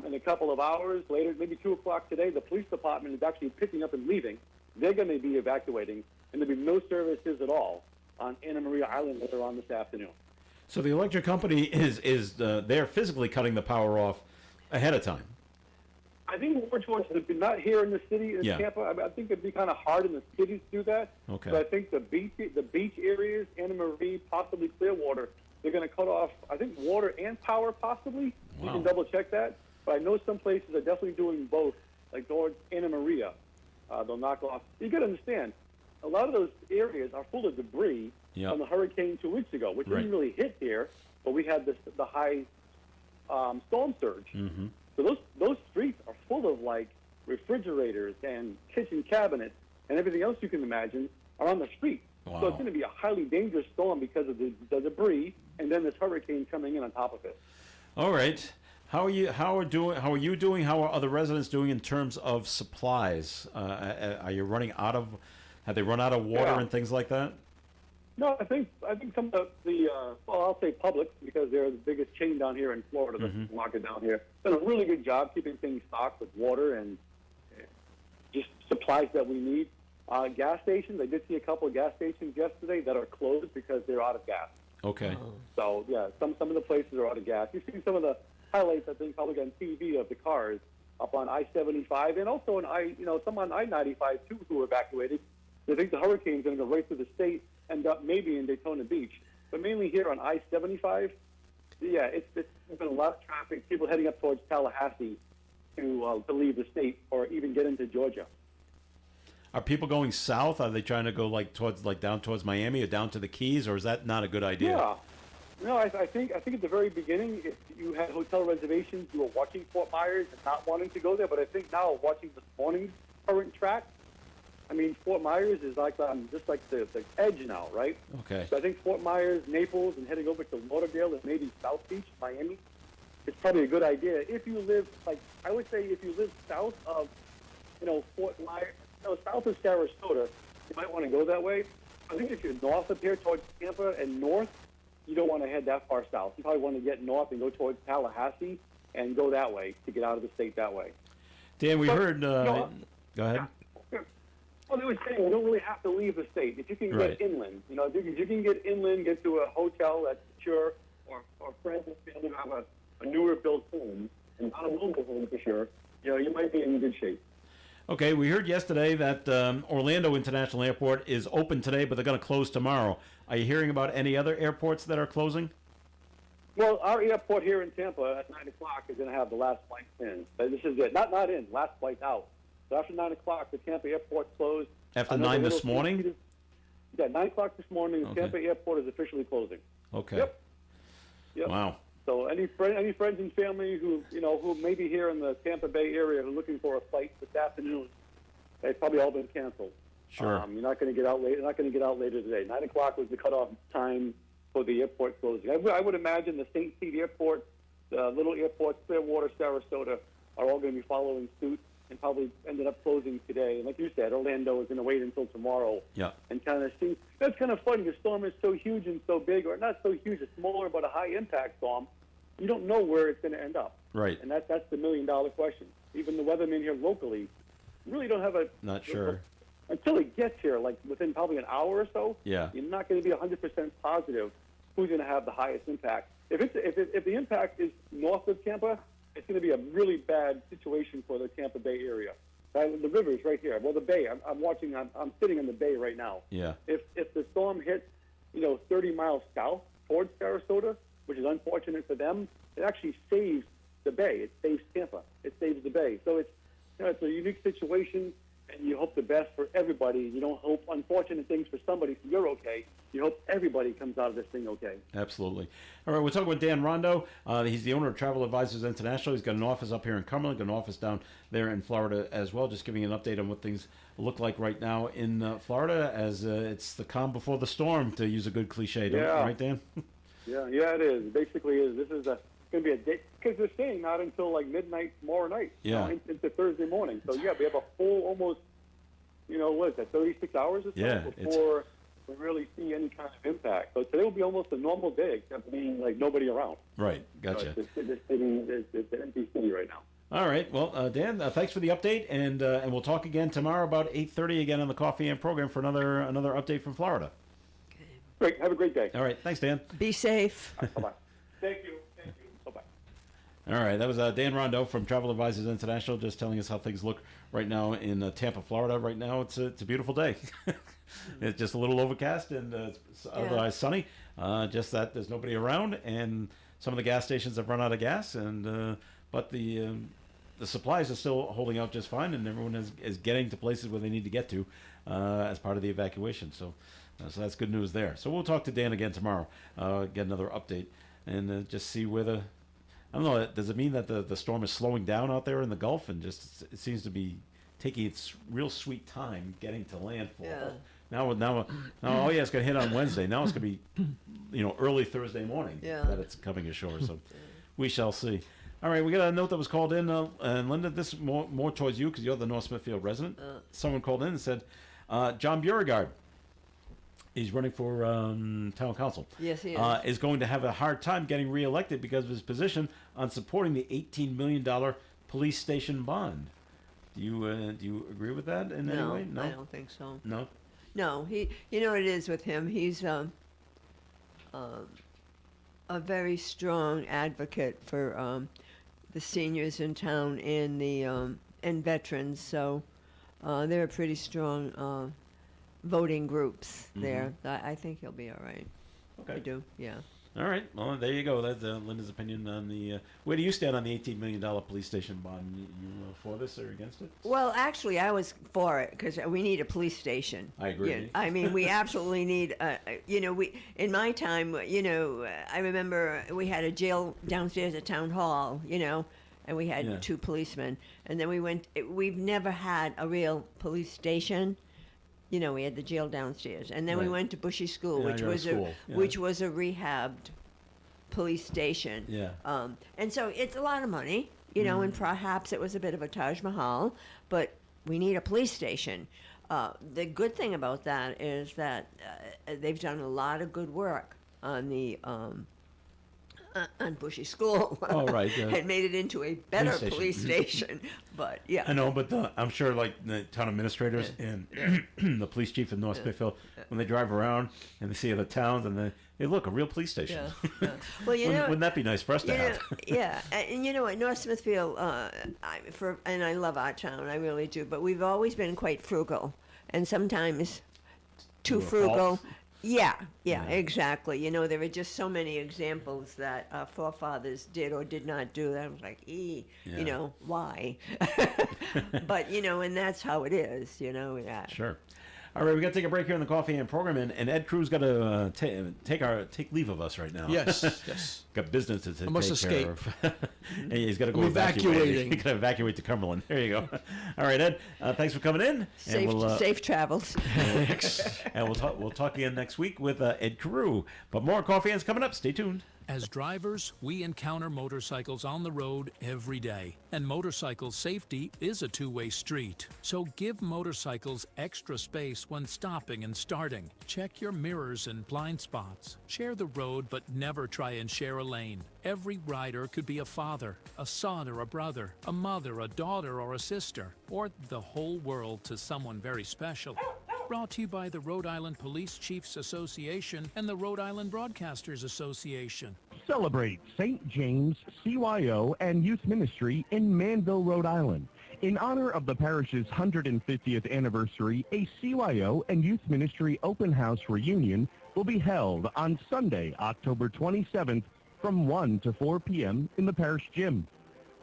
in a couple of hours later, maybe 2 o'clock today, the police department is actually picking up and leaving. They're going to be evacuating, and there'll be no services at all on Anna Maria Island later on this afternoon. So the electric company is they're physically cutting the power off ahead of time. I think more towards not here in the city in Yeah. Tampa. I think it'd be kind of hard in the cities to do that. Okay. But I think the beach areas, Anna Marie, possibly Clearwater, they're going to cut off, I think, water and power possibly. You Wow. can double check that. But I know some places are definitely doing both, like towards Anna Maria. They'll knock off. You got to understand, a lot of those areas are full of debris Yep. from the hurricane 2 weeks ago, which Right. didn't really hit here, but we had the high storm surge. Mm-hmm. So those streets are full of like refrigerators and kitchen cabinets and everything else you can imagine are on the street. Wow. So it's going to be a highly dangerous storm because of the debris and then this hurricane coming in on top of it. All right. How are you doing? How are other residents doing in terms of supplies? Are you running out of? Have they run out of water Yeah. and things like that? No, I think some of the well, I'll say Publix because they're the biggest chain down here in Florida, the market down here. Done a really good job keeping things stocked with water and just supplies that we need. Gas stations, I did see a couple of gas stations yesterday that are closed because they're out of gas. Okay. So yeah, some of the places are out of gas. You've seen some of the highlights, I think, probably on TV of the cars up on I-75 and also on some on I-95 too who evacuated. They think the hurricane's going to go right through the state, end up maybe in Daytona Beach, but mainly here on I-75. Yeah, it's been a lot of traffic. People heading up towards Tallahassee to leave the state or even get into Georgia. Are people going south? Are they trying to go down towards Miami or down to the Keys, or is that not a good idea? Yeah. No, I think at the very beginning, if you had hotel reservations, you were watching Fort Myers and not wanting to go there. But I think now, watching this morning's current track, I mean, Fort Myers is like just like the edge now, right? Okay. So I think Fort Myers, Naples, and heading over to Lauderdale and maybe South Beach, Miami, is probably a good idea. If you live, I would say if you live south of, Fort Myers, south of Sarasota, you might want to go that way. I think if you're north of here towards Tampa and north, you don't want to head that far south. You probably want to get north and go towards Tallahassee and go that way to get out of the state that way. Dan, we But, heard. Go ahead. Well, they were saying you don't really have to leave the state. If you can Right. get inland, if you can get inland, get to a hotel that's secure, or friends and family who have a newer built home, and not a mobile home for sure, you might be in good shape. Okay, we heard yesterday that Orlando International Airport is open today, but they're going to close tomorrow. Are you hearing about any other airports that are closing? Well, our airport here in Tampa at 9 o'clock is going to have the last flight in. This is it. Not in, last flight out. So after 9 o'clock, the Tampa airport closed. After I know 9 the this Little morning? Caesars- Yeah, 9 o'clock this morning, the Okay. Tampa airport is officially closing. Okay. Yep. Wow. So any friends and family who may be here in the Tampa Bay area who are looking for a flight this afternoon, they've probably all been canceled. Sure. You're not going to get out late. You're not going to get out later today. 9 o'clock was the cutoff time for the airport closing. I would imagine the St. Pete Airport, the little airports, Clearwater, Sarasota, are all going to be following suit and probably ended up closing today. And like you said, Orlando is going to wait until tomorrow. Yeah. And kind of see. That's kind of funny. The storm is so huge and so big, or not so huge, it's smaller, but a high impact storm. You don't know where it's going to end up. Right. And that's the $1 million question. Even the weathermen here locally really don't have a. Not sure. Until it gets here, like within probably an hour or so. Yeah. You're not going to be 100% positive who's going to have the highest impact. If the impact is north of Tampa, it's going to be a really bad situation for the Tampa Bay area. The river is right here. Well, the bay. I'm sitting in the bay right now. Yeah. If the storm hits, 30 miles south towards Sarasota, which is unfortunate for them, it actually saves the bay. It saves Tampa. It saves the bay. So it's a unique situation, and you hope the best for everybody. You don't hope unfortunate things for somebody so you're okay. You hope everybody comes out of this thing okay. Absolutely. All right, we're talking with Dan Rondo. He's the owner of Travel Advisors International. He's got an office up here in Cumberland, got an office down there in Florida as well. Just giving you an update on what things look like right now in Florida, as it's the calm before the storm, to use a good cliche. Yeah. Right, Dan? Yeah, it is. Basically, this is going to be a day, because they're saying not until like midnight tomorrow night. Yeah. Into Thursday morning. So yeah, we have a full almost, what is that, 36 hours or so Yeah, before we really see any kind of impact. So today will be almost a normal day, except being like nobody around. Right. Gotcha. It's an empty city right now. All right. Well, Dan, thanks for the update, and we'll talk again tomorrow about 8:30 again on the Coffee and program for another update from Florida. Great. Have a great day. All right. Thanks, Dan. Be safe. Bye-bye. Thank you. Bye-bye. All right, that was Dan Rondo from Travel Advisors International, just telling us how things look right now in Tampa, Florida. Right now, it's a beautiful day. It's just a little overcast and it's otherwise sunny. Just that there's nobody around, and some of the gas stations have run out of gas, and but the supplies are still holding out just fine, and everyone is getting to places where they need to get to as part of the evacuation. So that's good news there. So we'll talk to Dan again tomorrow, get another update, and just see where I don't know. Does it mean that the storm is slowing down out there in the Gulf, and just it seems to be taking its real sweet time getting to landfall? Yeah. Now, it's going to hit on Wednesday. Now it's going to be, early Thursday morning that it's coming ashore. So we shall see. All right, we got a note that was called in, and Linda, this is more towards you because you're the North Smithfield resident. Someone called in and said, John Beauregard. He's running for town council. Yes, he is. Is going to have a hard time getting reelected because of his position on supporting the $18 million police station bond. Do you agree with that in any way? No, I don't think so. No. No, you know what it is with him. He's a very strong advocate for the seniors in town and the and veterans. So they're pretty strong voting groups there. I think he'll be all right. Okay. I do. Yeah. All right. Well, there you go. That's Linda's opinion on the. Where do you stand on the $18 million police station bond? You for this or against it? Well, actually, I was for it because we need a police station. I agree. Yeah, I mean, we absolutely need. We in my time, I remember we had a jail downstairs at town hall. And we had 2 policemen, and then we've never had a real police station. We had the jail downstairs, and then we Right. went to Bushy School, Yeah, which you're at was school, yeah. which was a rehabbed police station. Yeah. And so it's a lot of money, and perhaps it was a bit of a Taj Mahal, but we need a police station. The good thing about that is that they've done a lot of good work on the on Bushy School. Oh, right, yeah. And made it into a better station. police station. But yeah. I know, but I'm sure like the town administrators and the police chief in North Smithfield, when they drive around and they see other towns and they look, a real police station. Yeah. Well, Wouldn't that be nice for us to have? Yeah, and at North Smithfield, and I love our town, I really do. But we've always been quite frugal, and sometimes too To a frugal. fault. Yeah, exactly. There are just so many examples that our forefathers did or did not do that I was like, Yeah. why? But and that's how it is. Yeah. Sure. All right, we got to take a break here in the Coffee and program, and Ed Cruz got to take leave of us right now. Yes, yes. Got business to must take escape. care of. And he's got to go I'm evacuate. evacuating. He's got to evacuate to Cumberland. There you go. All right, Ed. Thanks for coming in. Safe travels. And we'll talk again next week with Ed Carew. But more Coffee Ends coming up. Stay tuned. As drivers, we encounter motorcycles on the road every day, and motorcycle safety is a two-way street. So give motorcycles extra space when stopping and starting. Check your mirrors and blind spots. Share the road, but never try and share a lane. Every rider could be a father, a son or a brother, a mother, a daughter or a sister, or the whole world to someone very special. Brought to you by the Rhode Island Police Chiefs Association and the Rhode Island Broadcasters Association. Celebrate St. James CYO and Youth Ministry in Manville, Rhode Island. In honor of the parish's 150th anniversary, a CYO and Youth Ministry open house reunion will be held on Sunday, October 27th from 1 to 4 p.m. in the parish gym.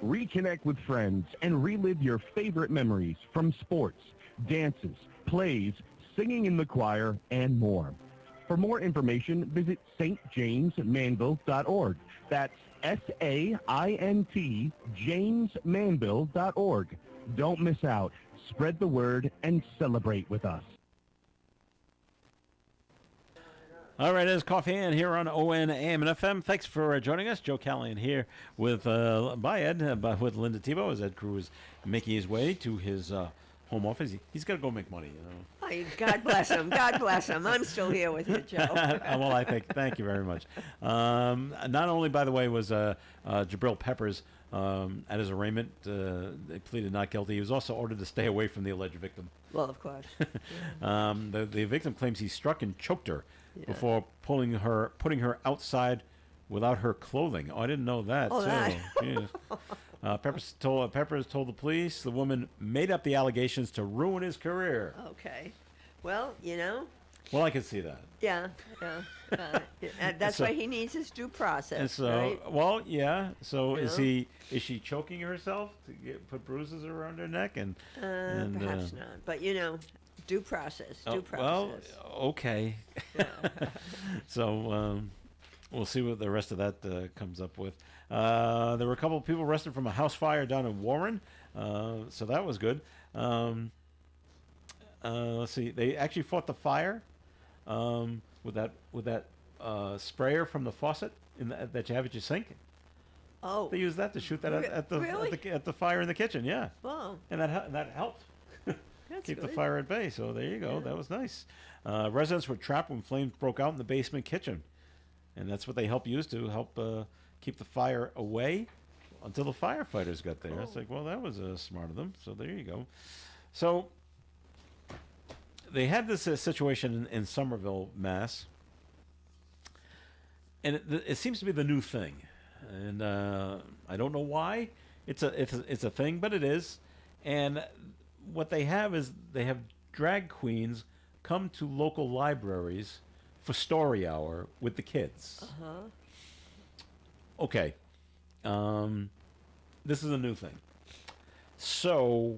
Reconnect with friends and relive your favorite memories from sports, dances, plays, singing in the choir, and more. For more information, visit stjamesmanville.org. That's SAINT, jamesmanville.org. Don't miss out. Spread the word and celebrate with us. All right, it's Coffee Ann here on ON AM and FM. Thanks for joining us. Joe Callahan here with with Linda Tebow as Ed Cruz is making his way to his home office. He's got to go make money, you know. Ay, God bless him. God bless him. I'm still here with you, Joe. Well, thank you very much. Not only, by the way, was Jabril Peppers at his arraignment, they pleaded not guilty. He was also ordered to stay away from the alleged victim. Well, of course. The victim claims he struck and choked her before putting her outside without her clothing. Oh, I didn't know that. Oh, that. Jeez. Peppers told the police the woman made up the allegations to ruin his career. Okay. Well, you know. Well, I can see that. Yeah. And that's So- why he needs his due process, And so, right? well, yeah. So You is know? she choking herself to put bruises around her neck and Perhaps not. But, you know, due process. Due process. well, okay. So we'll see what the rest of that comes up with. There were a couple of people arrested from a house fire down in Warren, so that was good. Let's see. They actually fought the fire with that sprayer from the faucet that you have at your sink. Oh, They used that to shoot that Really? at the fire in the kitchen. Yeah, wow. and that helped That's keep the good. fire at bay. So there you go. That was nice. Residents were trapped when flames broke out in the basement kitchen, and that's what they use to help keep the fire away until the firefighters got there. It's like, well, that was smart of them. So there you go. So they had this situation in Somerville, Mass, and it seems to be the new thing, and I don't know why it's a thing, but it is. And what they have is they have drag queens come to local libraries for story hour with the kids. Okay, this is a new thing. So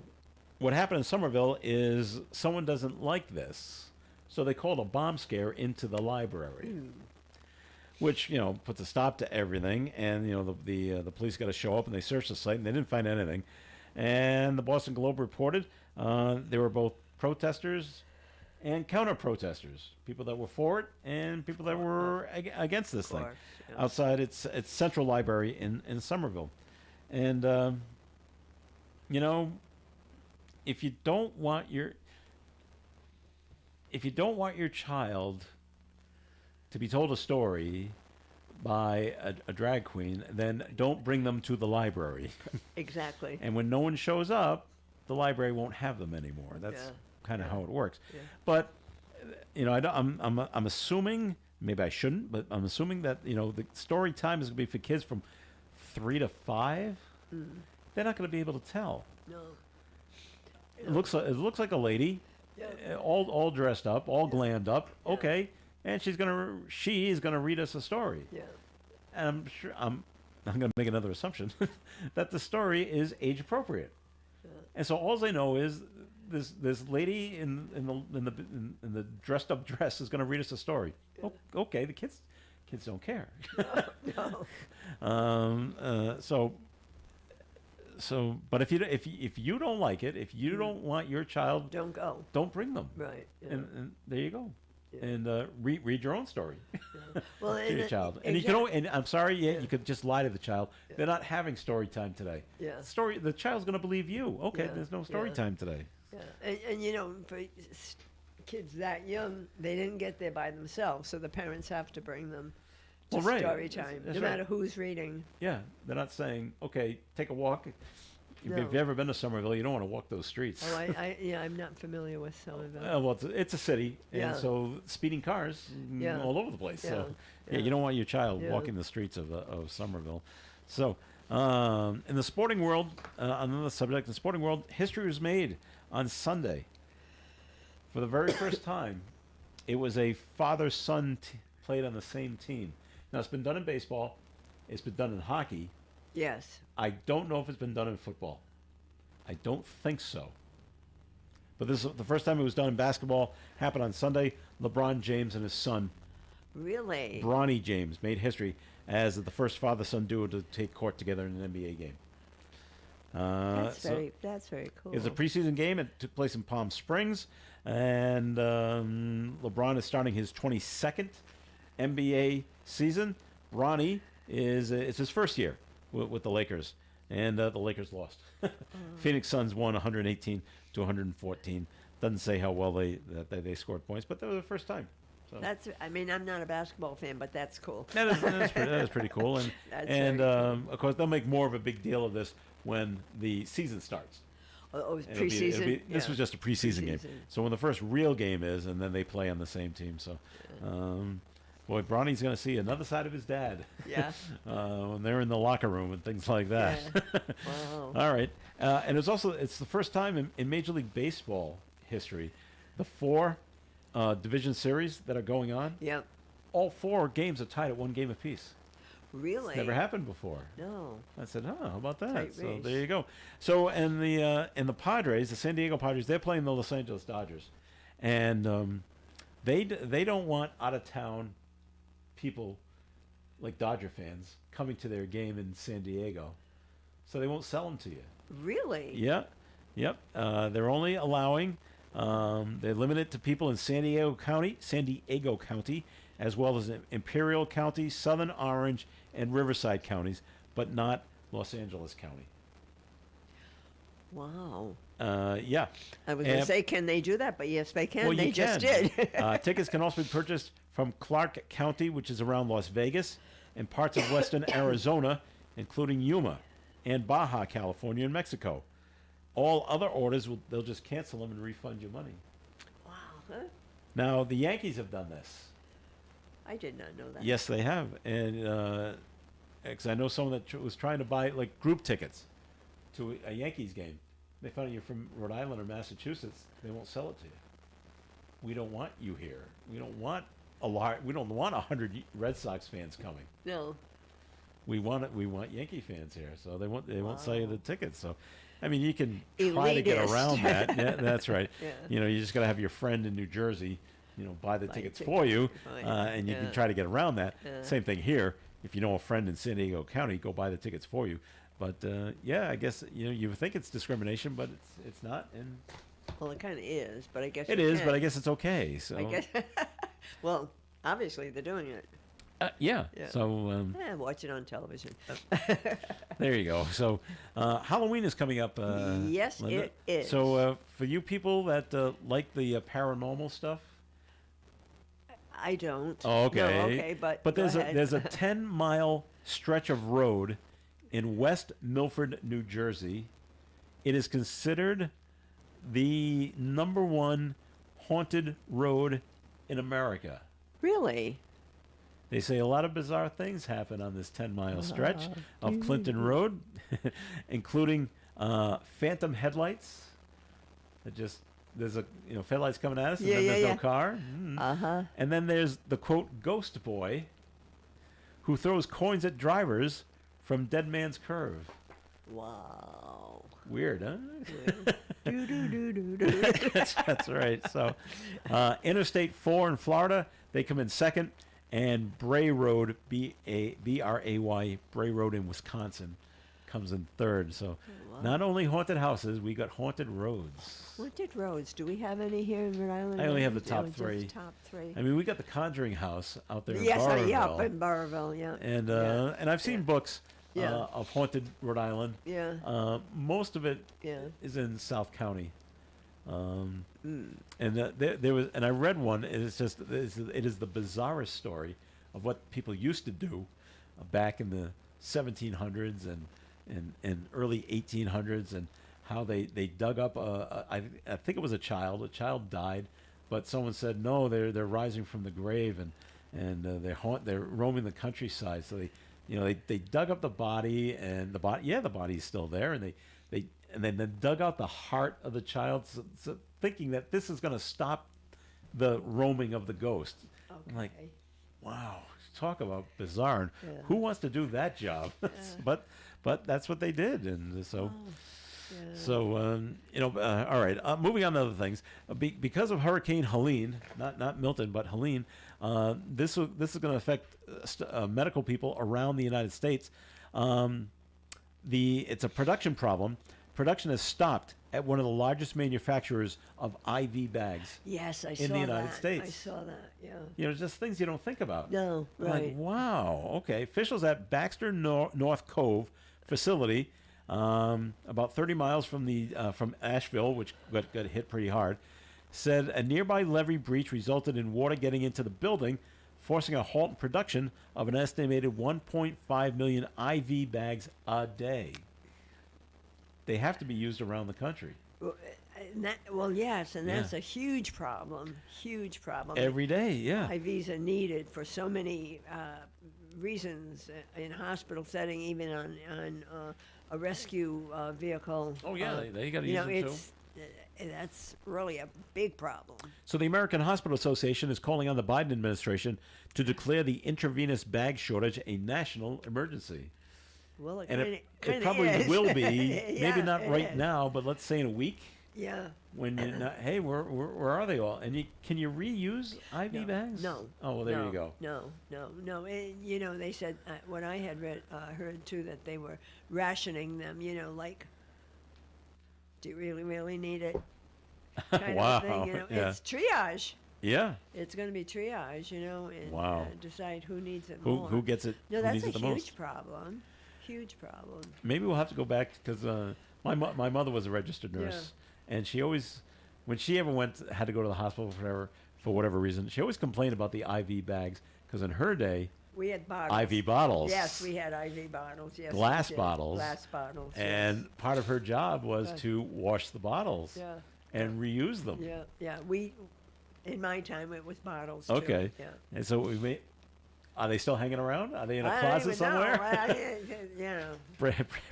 what happened in Somerville is someone doesn't like this, so they called a bomb scare into the library, which puts a stop to everything. And the police got to show up and they searched the site and they didn't find anything. And the Boston Globe reported there were both protesters and counter-protesters, people that were for it and people that were against this thing, course, yeah. outside its central library in Somerville. And if you don't want your child to be told a story by a drag queen, then don't bring them to the library. Exactly. And when no one shows up, the library won't have them anymore. That's Yeah. kind of how it works. Yeah. But I'm assuming, maybe I shouldn't, but I'm assuming that the story time is going to be for kids from 3 to 5. They're not going to be able to tell. No. It looks like a lady, all dressed up, all glammed up. Yeah. Okay, and she is gonna read us a story. Yeah. And I'm sure I'm gonna make another assumption that the story is age appropriate. And so all I know is this lady in the dressed up dress is gonna read us a story. Okay, the kids don't care. No. So, but if you don't like it, if you don't want your child, Don't go. don't bring them. Right. Yeah. And there you go. and read your own story Well, to your child. And you can and I'm sorry, you could just lie to the child. They're not having story time today. Yeah. The child's going to believe you. Okay, Yeah, there's no story yeah. time today. Yeah. And you know, for kids that young, they didn't get there by themselves, so the parents have to bring them to Well, right. story time, That's no right. matter who's reading. Yeah, they're not saying, okay, take a walk. If No. you've ever been to Somerville, you don't want to walk those streets. Oh, I'm not familiar with some of them. Well, it's a city, and Yeah. so speeding cars Yeah. all over the place. So, Yeah. you don't want your child Yeah. walking the streets of Somerville. So, in the sporting world, another subject, in the sporting world, history was made on Sunday. For the very first time, it was a father-son played on the same team. Now, it's been done in baseball. It's been done in hockey. Yes. I don't know if it's been done in football. I don't think so. But this is the first time it was done in basketball. Happened on Sunday. LeBron James and his son, Really? Bronny James, made history as the first father-son duo to take court together in an NBA game. That's very cool. It was a preseason game. It took place in Palm Springs, and LeBron is starting his 22nd NBA season. Ronnie it's his first year with the Lakers, and the Lakers lost. Phoenix Suns won 118 to 114. Doesn't say how well they scored points, but that was the first time. So I mean, I'm not a basketball fan, but that's cool. that is pretty cool, and That's and very cool. of course they'll make more of a big deal of this when the season starts. Oh, it's It'll be- preseason. this was just a preseason game. Preseason. So when the first real game is, and then they play on the same team. So, boy, Bronny's going to see another side of his dad. Yeah. When they're in the locker room and things like that. Wow. All right. And it's the first time in Major League Baseball history, the 4 division series that are going on, Yep. all 4 games are tied at 1 game apiece. Really? Never happened before. No. I said, "Oh, how about that?" Tight So race. there you go. So and the Padres, the San Diego Padres, they're playing the Los Angeles Dodgers, and they don't want out of town people like Dodger fans coming to their game in San Diego, so they won't sell them to you. Really? Yeah, yep. They're only allowing they're limited to people in San Diego County, as well as Imperial County, Southern Orange, and Riverside counties, but not Los Angeles County. Wow. Yeah. I was going to say, can they do that? But yes, they can. They just did. Tickets can also be purchased from Clark County, which is around Las Vegas, and parts of western Arizona, including Yuma, and Baja California and Mexico. All other orders, they'll just cancel them and refund you money. Wow. Huh? Now, the Yankees have done this. I did not know that. Yes, they have. And because I know someone that was trying to buy like group tickets to a Yankees game. They found out you're from Rhode Island or Massachusetts. They won't sell it to you. We don't want you here. We don't want we don't want 100 Red Sox fans coming. No. We want Yankee fans here. So they won't sell you the tickets. So, I mean, you can try to get Elitist. around that. Yeah, that's right. Yeah. You know, you just got to have your friend in New Jersey, buy the tickets tickets. for you, Fine. and you Yeah. can try to get around that. Yeah. Same thing here. If you know a friend in San Diego County, go buy the tickets for you. But yeah, I guess you would think it's discrimination, but it's not, and Well, it kind of is, but I guess it you is. can. But I guess it's okay. So I guess. Well, obviously they're doing it. yeah. Yeah. So Watch it on television. there you go. So Halloween is coming up. Yes, Linda. it is. So for you people that like the paranormal stuff. I don't. Oh, okay. No, okay, but go there's ahead. a 10-mile stretch of road in West Milford, New Jersey. It is considered the #1 haunted road in America. Really? They say a lot of bizarre things happen on this 10-mile stretch of Clinton Road, including phantom headlights. There's headlights coming at us, and Yeah, then yeah, there's yeah. no car. Uh-huh. And then there's the quote ghost boy, who throws coins at drivers from Dead Man's Curve. Wow. Weird, huh? do do do do do. That's right. So, Interstate 4 in Florida, they come in second, and Bray Road, Bray, Bray Road in Wisconsin, comes in third. So wow. not only haunted houses, we got haunted roads. Haunted roads. Do we have any here in Rhode Island? I only have the Just top three. top three. I mean, we got the Conjuring House out there in Yes, yeah, Burrville. up in Burrville, yeah. and yeah. and I've seen books Yeah. of haunted Rhode Island. Yeah. Most of it Yeah. is in South County. Mm. And there was, and I read one. It is the bizarrest story of what people used to do back in the 1700s and early 1800s, and how they dug up I think it was a child. A child died, but someone said no, they're rising from the grave, and they're roaming the countryside. So they dug up the body, and the body's still there, and then they dug out the heart of the child, so thinking that this is going to stop the roaming of the ghost. I'm like, Okay. wow, talk about bizarre. And Yeah. who wants to do that job? but that's what they did, and so. Oh, yeah. So all right. Moving on to other things, because of Hurricane Helene, not Milton, but Helene, this is going to affect medical people around the United States. It's a production problem. Production has stopped at one of the largest manufacturers of IV bags. Yes, I in saw the United that. States. I saw that, yeah. Just things you don't think about. No, I'm right. like, wow, okay. Officials at Baxter North Cove facility, about 30 miles from Asheville, which got hit pretty hard, said a nearby levee breach resulted in water getting into the building, forcing a halt in production of an estimated 1.5 million IV bags a day. They have to be used around the country Yes, and that's Yeah. a huge problem. Huge problem. every day. Yeah. IVs are needed for so many reasons in hospital setting, even on a rescue vehicle. Oh, yeah, they gotta you use know, them, too. it's that's really a big problem. So the American Hospital Association is calling on the Biden administration to declare the intravenous bag shortage a national emergency. Well, And it kinda probably is. will be, Yeah, maybe not it right is. now, but let's say in a week, Yeah. when you're not, hey, where are they all? And can you reuse IV bags? No. Oh, well, there no, you go. No. And, they said what I had heard too, that they were rationing them. Like, do you really need it? Kind Wow, of thing. yeah. It's triage. Yeah. It's going to be triage. And Wow. decide who needs it Who more. who gets it? No, who that's needs a it the huge most? problem. Huge problem. Maybe we'll have to go back because my mother was a registered nurse, and she always, when she ever had to go to the hospital for whatever reason, she always complained about the IV bags because in her day, We had bottles. IV bottles. Yes, we had IV bottles. Yes, we Glass did. bottles. Glass bottles. yes. And part of her job was Right. to wash the bottles Yeah. and reuse them. Yeah. In my time, it was bottles. Okay. Too. Yeah. And so are they still hanging around? Are they in a I don't closet even somewhere? know.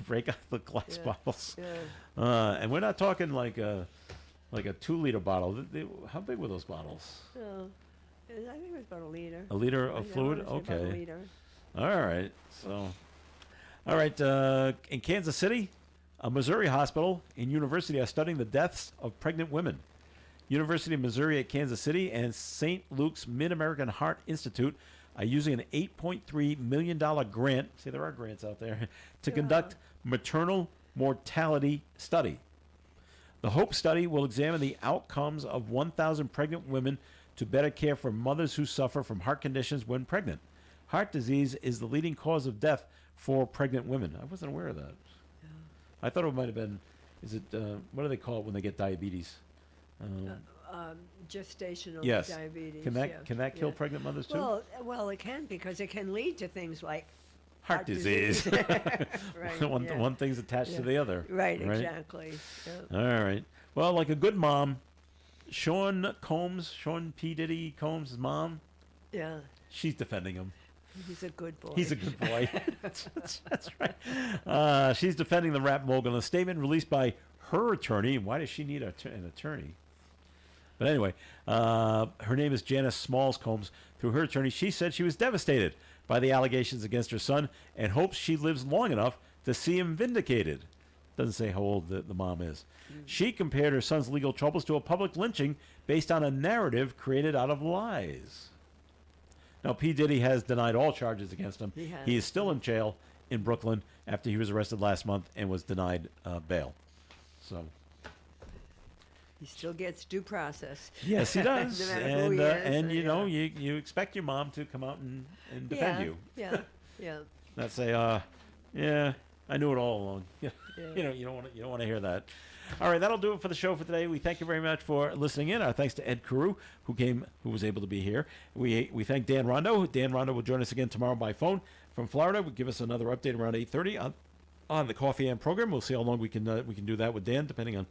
break out the glass Yeah. bottles. Yeah. And we're not talking like a 2-liter bottle. How big were those bottles? I think it was about a liter. A liter I of wanna fluid? say about a Okay. liter. All right. So, all right. In Kansas City, a Missouri hospital and university are studying the deaths of pregnant women. University of Missouri at Kansas City and St. Luke's Mid-American Heart Institute are using an $8.3 million grant, see there are grants out there, to conduct maternal mortality study. The HOPE study will examine the outcomes of 1,000 pregnant women to better care for mothers who suffer from heart conditions when pregnant. Heart disease is the leading cause of death for pregnant women. I wasn't aware of that. I thought it might have been, what do they call it when they get diabetes? Gestational Yes. diabetes. Can that kill yeah. pregnant mothers too? Well, it can because it can lead to things like Heart disease. Right. yeah. One thing's attached to the other. Right. Exactly. Yeah. All right. Well, like a good mom, Sean P. Diddy Combs' mom, Yeah. she's defending him. He's a good boy. He's a good boy. That's right. She's defending the rap mogul in a statement released by her attorney. Why does she need an attorney? But anyway, her name is Janice Smalls Combs. Through her attorney, she said she was devastated by the allegations against her son and hopes she lives long enough to see him vindicated. Doesn't say how old the mom is. She compared her son's legal troubles to a public lynching based on a narrative created out of lies. Now, P. Diddy has denied all charges against him. He has. He is still in jail in Brooklyn after he was arrested last month and was denied bail. So. He still gets due process. Yes, he does. No matter who he is, and you know, yeah. you expect your mom to come out and defend you. Yeah, yeah. Not say, yeah, I knew it all along. You know, you don't want to hear that. All right, that'll do it for the show for today. We thank you very much for listening in. Our thanks to Ed Carew, who was able to be here. We thank Dan Rondo. Dan Rondo will join us again tomorrow by phone from Florida. Will give us another update around 8:30 on the Coffee and program. We'll see how long we can do that with Dan, depending on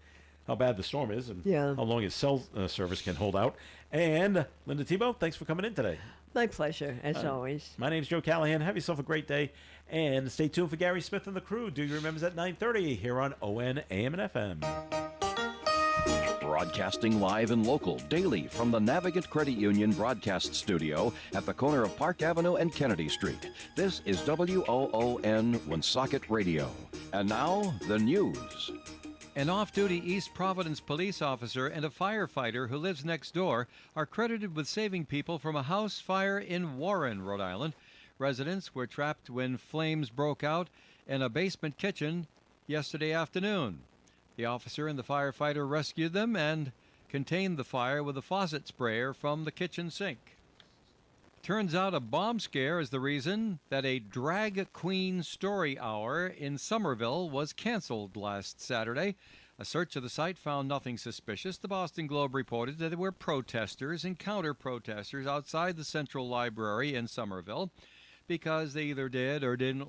how bad the storm is and how long his cell service can hold out. And Linda Tebow, thanks for coming in today. My pleasure, as always. My name's Joe Callahan. Have yourself a great day. And stay tuned for Gary Smith and the crew. Do you remember at 9:30 here on ON, AM, and FM. Broadcasting live and local daily from the Navigant Credit Union broadcast studio at the corner of Park Avenue and Kennedy Street. This is WOON Woonsocket Radio. And now, the news. An off-duty East Providence police officer and a firefighter who lives next door are credited with saving people from a house fire in Warren, Rhode Island. Residents were trapped when flames broke out in a basement kitchen yesterday afternoon. The officer and the firefighter rescued them and contained the fire with a faucet sprayer from the kitchen sink. Turns out a bomb scare is the reason that a drag queen story hour in Somerville was canceled last Saturday. A search of the site found nothing suspicious. The Boston Globe reported that there were protesters and counter-protesters outside the Central Library in Somerville because they either did or didn't